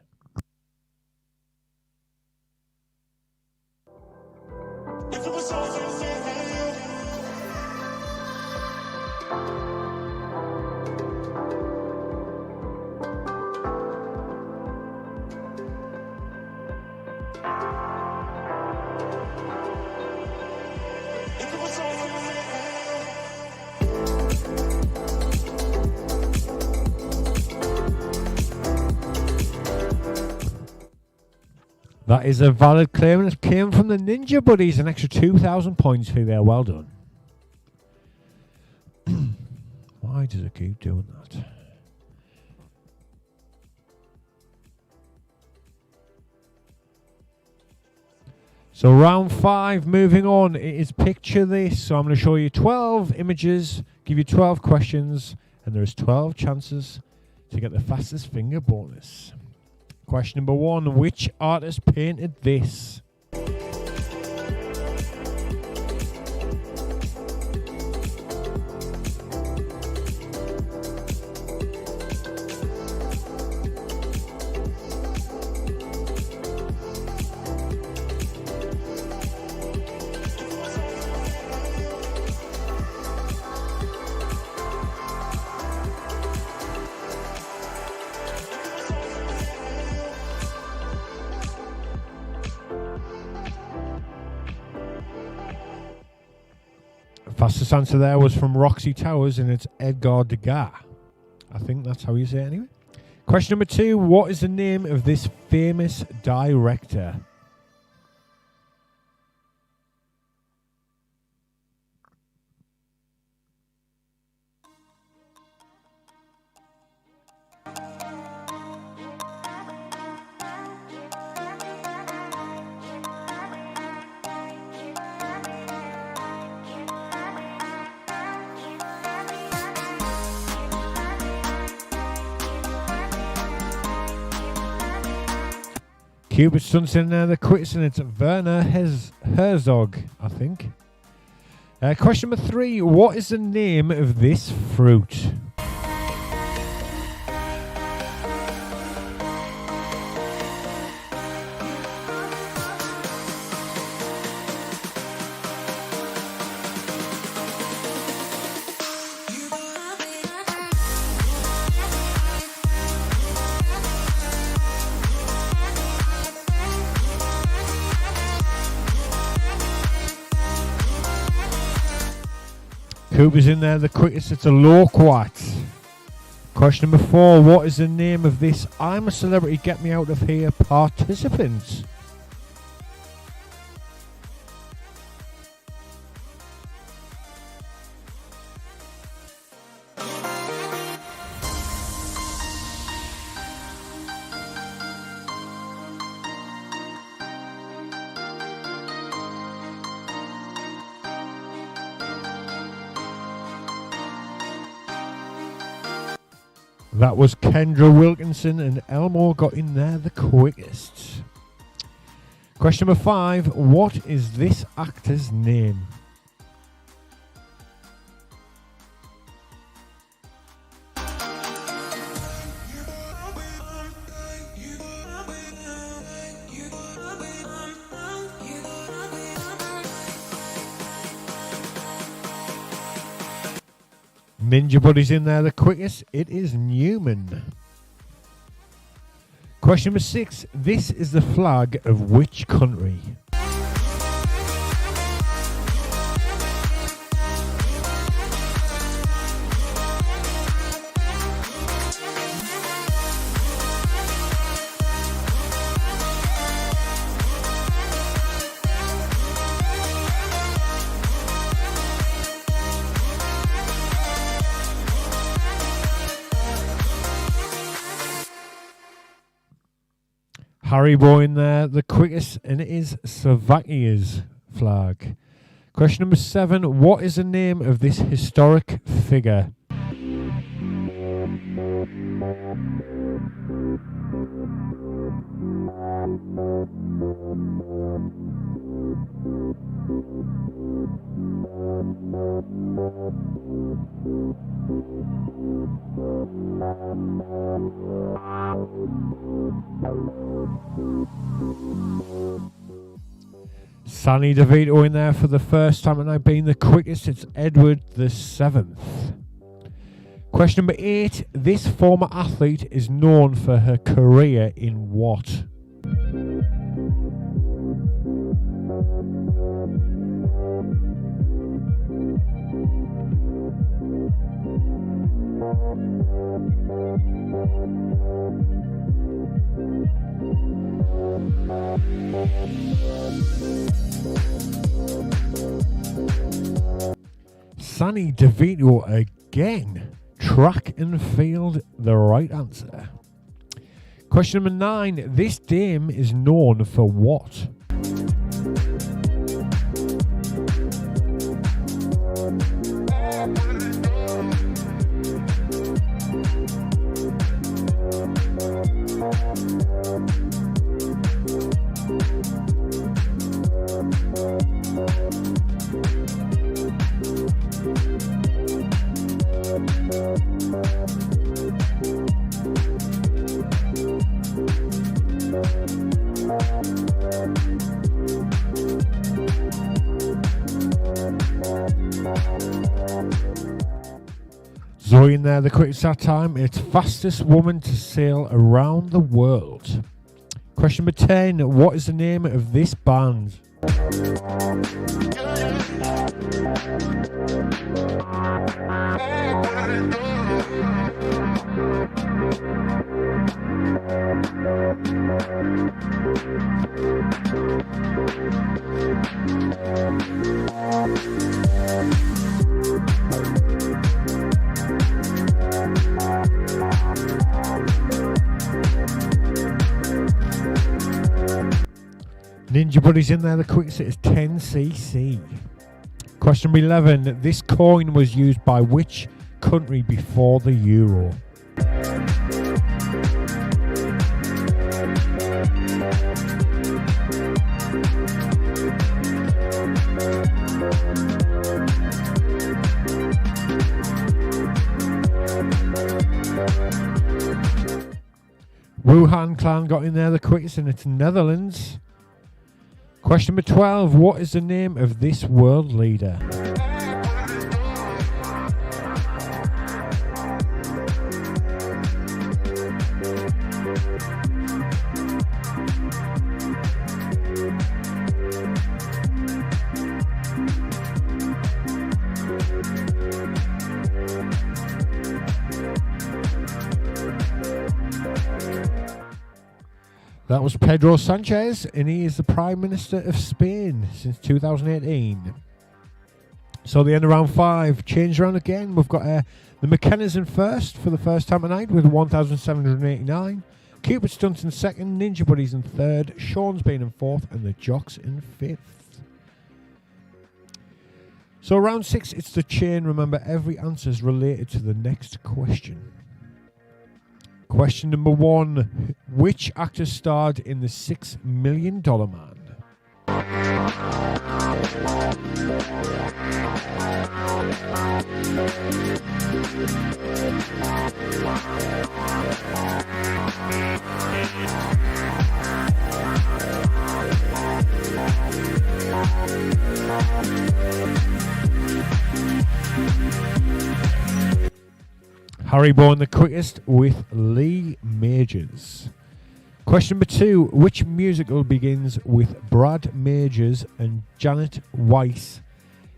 That is a valid claim, and it came from the Ninja Buddies. An extra 2,000 points for you there. Well done. Why does it keep doing that? So round 5, moving on. It is picture this. So I'm going to show you 12 images, give you 12 questions, and there's 12 chances to get the fastest finger bonus. Question number 1. Which artist painted this? Fastest answer there was from Roxy Towers, and it's Edgar Degas. I think that's how you say it anyway. Question number 2. What is the name of this famous director? Cupid Sun's in there, the quiz, and it's Werner Herzog, I think. Question number 3. What is the name of this fruit? Cooper's in there the quickest. It's a loquat. Question number 4. What is the name of this I'm a Celebrity Get Me Out of Here participant? That was Kendra Wilkinson, and Elmore got in there the quickest. Question number 5. What is this actor's name? Ninja Buddy's in there the quickest. It is Newman. Question number 6. This is the flag of which country? Haribo in there, the quickest, and it is Slovakia's flag. Question number 7. What is the name of this historic figure? Sonny DeVito in there for the first time tonight, being the quickest. It's Edward the 7th. Question number 8. This former athlete is known for her career in what? Sonny DeVito again. Track and field, the right answer. Question number 9. This dame is known for what? Zoe in there, the quickest that time. It's fastest woman to sail around the world. Question number 10. What is the name of this band? Ninja Buddy's in there, the quickest. It's 10cc. Question number 11. This coin was used by which country before the euro? Wuhan Clan got in there the quickest, and it's Netherlands. Question number 12. What is the name of this world leader? That was Pedro Sanchez, and he is the Prime Minister of Spain since 2018. So the end of round 5, change around again. We've got the McKenna's in first for the first time tonight with 1,789. Cupid Stunts in second, Ninja Buddies in third, Sean's been in fourth, and the Jocks in fifth. So round 6, it's the chain. Remember, every answer is related to the next question. Question number 1. Which actor starred in The $6 Million Man? Harry Bourne the quickest with Lee Majors. Question number 2. Which musical begins with Brad Majors and Janet Weiss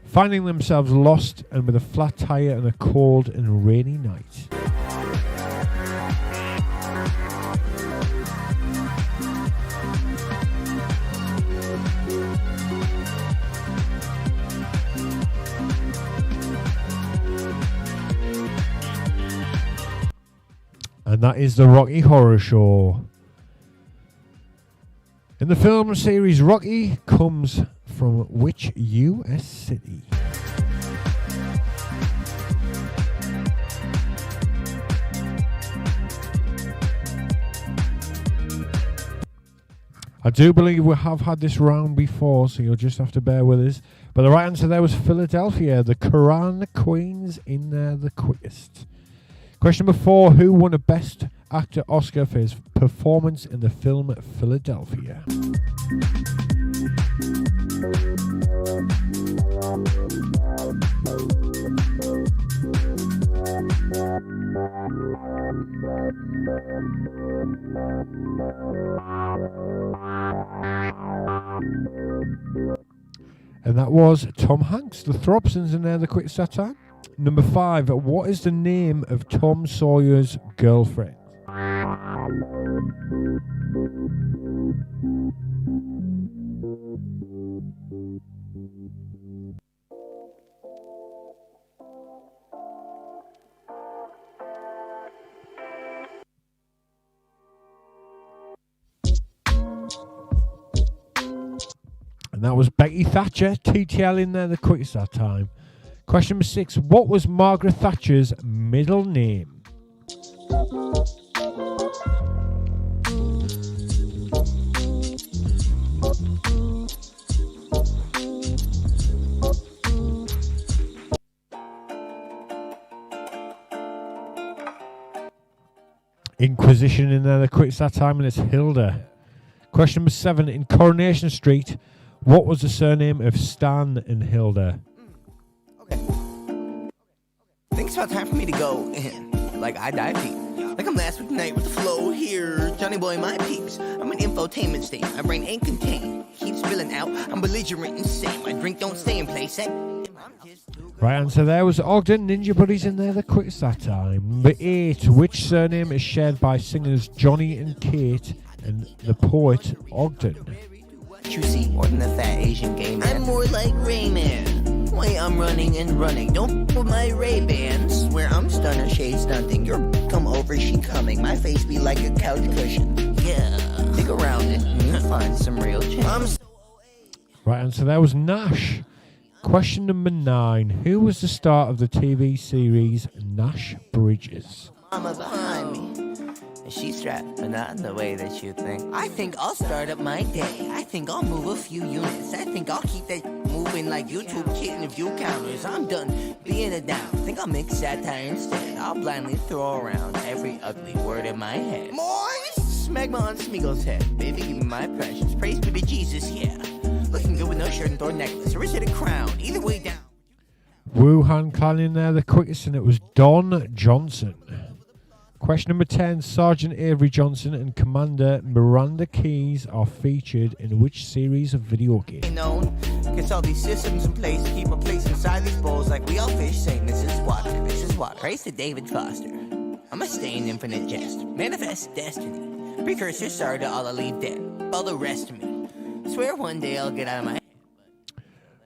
finding themselves lost and with a flat tyre on a cold and rainy night? And that is the Rocky Horror Show. In the film series, Rocky comes from which US city? I do believe we have had this round before, so you'll just have to bear with us. But the right answer there was Philadelphia. The Quran Queens in there the quickest. Question number 4. Who won a Best Actor Oscar for his performance in the film Philadelphia? And that was Tom Hanks. The Throbsons in there the quickest that time. Number 5. What is the name of Tom Sawyer's girlfriend? And that was Becky Thatcher. TTL in there the quickest that time. Question number 6. What was Margaret Thatcher's middle name? Inquisition in there the quickest that time, and it's Hilda. Question number 7. In Coronation Street, what was the surname of Stan and Hilda? Okay. I think it's about time for me to go in. Like I dive deep. Like I'm last week night with the flow here. Johnny boy, my peeps. I'm an infotainment state. My brain ain't contained. Keeps spilling out. I'm belligerent insane. My drink don't stay in place. Right answer there was Ogden. Ninja Buddies in there the quickest that time. Number 8. Which surname is shared by singers Johnny and Kate and the poet Ogden? You see more than a fat Asian gay man. I'm more like Rayman. Why I'm running and running. Don't put my Ray-Bans. Where I'm stunner shade stunting. Your come over, she coming. My face be like a couch cushion. Yeah. Dig around it and you'll find some real change. Right answer there was Nash. Question number 9. Who was the star of the TV series Nash Bridges? Mama behind me. And she's strapped, but not in the way that you think. I think I'll start up my day. I think I'll move a few units. I think I'll keep that moving like YouTube hitting a few counters. I'm done being a down. Think I'll make satire instead. I'll blindly throw around every ugly word in my head. Moist! Smegma on Smeagol's head. Baby, give me my precious. Praise be to Jesus, yeah. Looking good with no shirt and thorn necklace. Or is it a crown? Either way down. Wuhan Clan in there the quickest, and it was Don Johnson. Question number 10. Sergeant Avery Johnson and Commander Miranda Keys are featured in which series of video games? Gets all these systems in place to keep a place inside these bowls like we all fish saying this is water, this is water. Praise to David Foster. I'm a staying infinite jest. Manifest destiny. Precursor, sorry to all I leave dead. All the rest of me. Swear one day I'll get out of my head.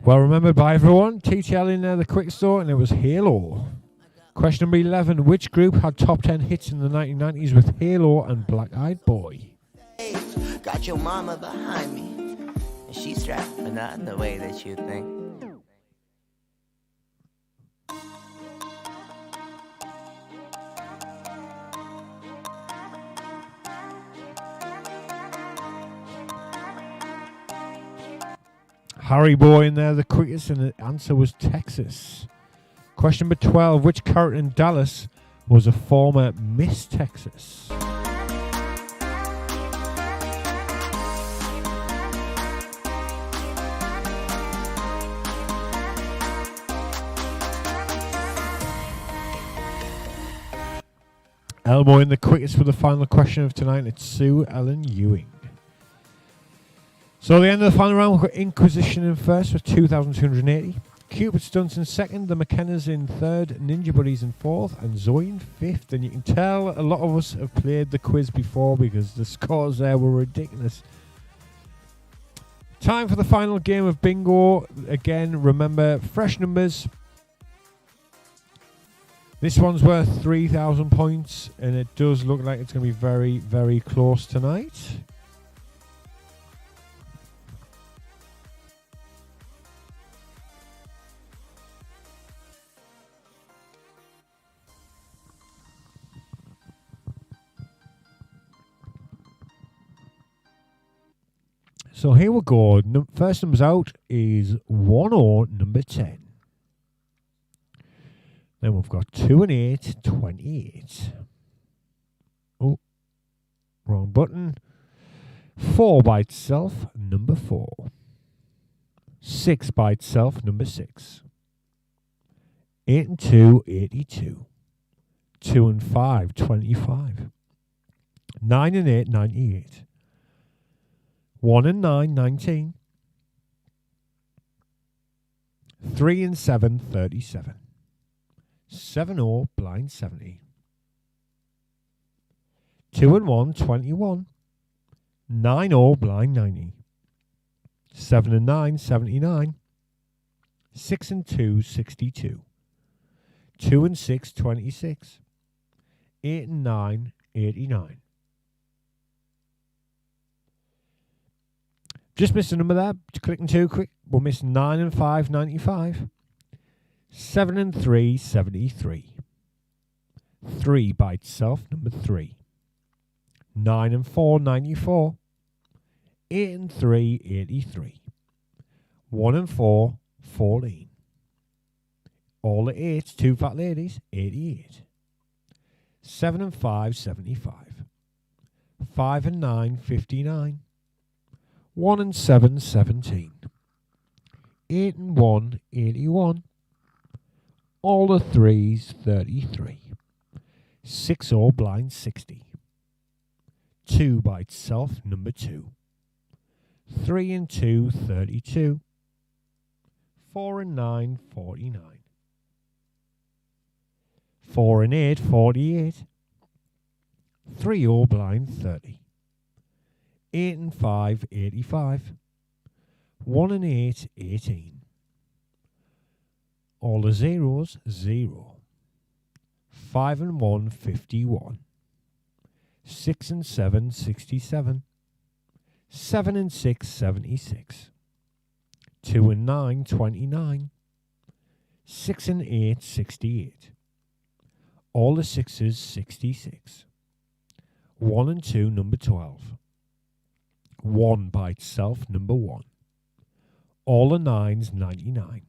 Well remembered by everyone. TTL in there the quick store, and it was Halo. Question number 11. Which group had top 10 hits in the 1990s with Halo and Black Eyed Boy? Got your mama behind me. And she's strapped, but not in the way that you think. Harry Boy in there the quickest, and the answer was Texas. Question number 12. Which character in Dallas was a former Miss Texas? Elmo in the quickest for the final question of tonight. It's Sue Ellen Ewing. So the end of the final round, we've got Inquisition in first with 2,280. Cupid Stunts in second, the McKennas in third, Ninja Buddies in fourth, and Zoe in fifth. And you can tell a lot of us have played the quiz before because the scores there were ridiculous. Time for the final game of bingo. Again, remember, fresh numbers. This one's worth 3,000 points, and it does look like it's going to be very, very close tonight. So here we go. First numbers out is 1 or number 10. Then we've got 2 and 8, 28. Oh, wrong button. 4 by itself, number 4. 6 by itself, number 6. 8 and 2, 82. 2 and 5, 25. 9 and 8, 98. 1 and 9, 19. 3 and 7, 37. 7 or blind 70. 2 and 1, 21. 9 or blind 90. 7 and 9, 79. 6 and 2, 62. 2 and 6, 26. 8 and 9, 89. Just missed a number there. Clicking too quick. We'll miss 9 and 5, 95. 7 and 3, 73. 3 by itself, number 3. 9 and 4, 94. 8 and 3, 83. 1 and 4, 14. All the 8s, 2 fat ladies, 88. 7 and 5, 75. 5 and 9, 59. 1 and 7, 17. 8 and 1, 81. All the 3s, 33. 6 all blind, 60. 2 by itself, number 2. 3 and 2, 32. 4 and 9, 49. 4 and 8, 48. 3 all blind, 30. 8 and 5, 85. 1 and 8, 18. All the zeros, 0. 5 and 1, 51. 6 and 7, 67. 7 and 6, 76. 2 and 9, 29. 6 and 8, 68. All the 6s, 66. 1 and 2, number 12. 1 by itself, number 1. All the 9s, 99.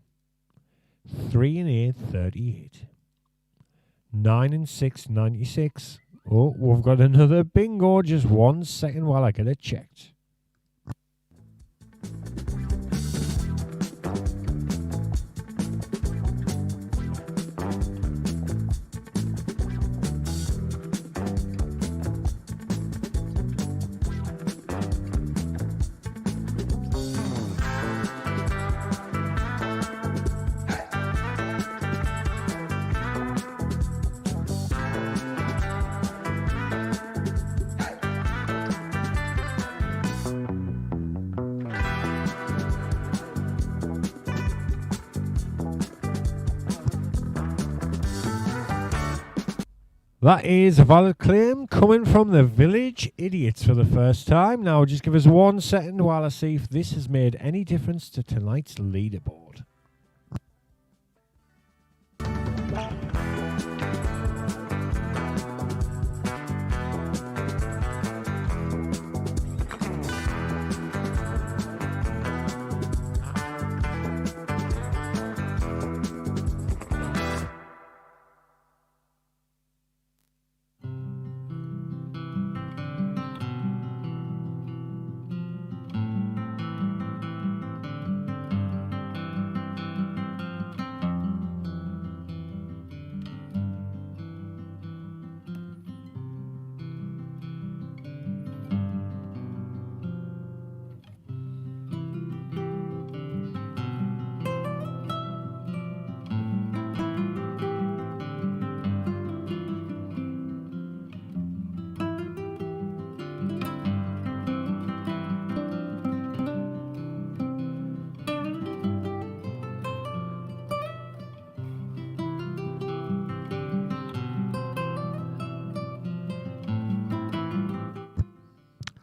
3 and 8, 38. 9 and 6, 96. Oh, we've got another bingo. Just 1 second while I get it checked. That is a valid claim coming from the Village Idiots for the first time. Now, just give us 1 second while I see if this has made any difference to tonight's leaderboard.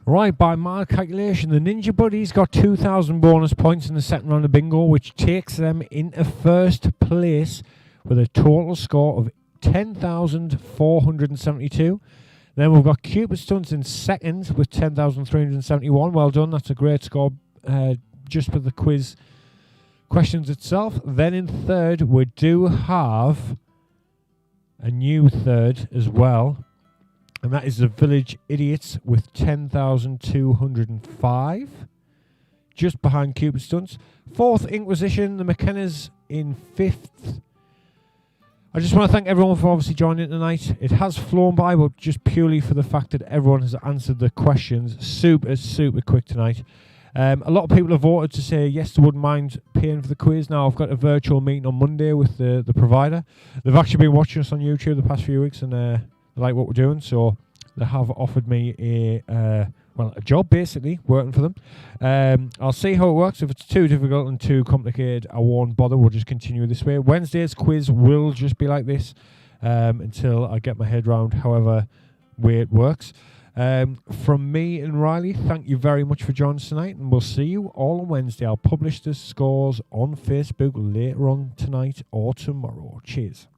Right, by my calculation, the Ninja Buddies got 2,000 bonus points in the second round of bingo, which takes them into first place with a total score of 10,472. Then we've got Cupid Stunts in second with 10,371. Well done, that's a great score just for the quiz questions itself. Then in third, we do have a new third as well, and that is the Village Idiots with 10,205, just behind Cupid Stunts. Fourth, Inquisition, the McKennas in fifth. I just want to thank everyone for obviously joining tonight. It has flown by, but just purely for the fact that everyone has answered the questions super quick tonight. A lot of people have voted to say yes, they wouldn't mind paying for the quiz. Now I've got a virtual meeting on Monday with the provider. They've actually been watching us on YouTube the past few weeks, and they like what we're doing, so they have offered me a job basically working for them. I'll see how it works. If it's too difficult and too complicated, I won't bother. We'll just continue this way. Wednesday's quiz will just be like this until I get my head round however way it works. From me and Riley, thank you very much for joining us tonight, and we'll see you all on Wednesday. I'll publish the scores on Facebook later on tonight or tomorrow. Cheers.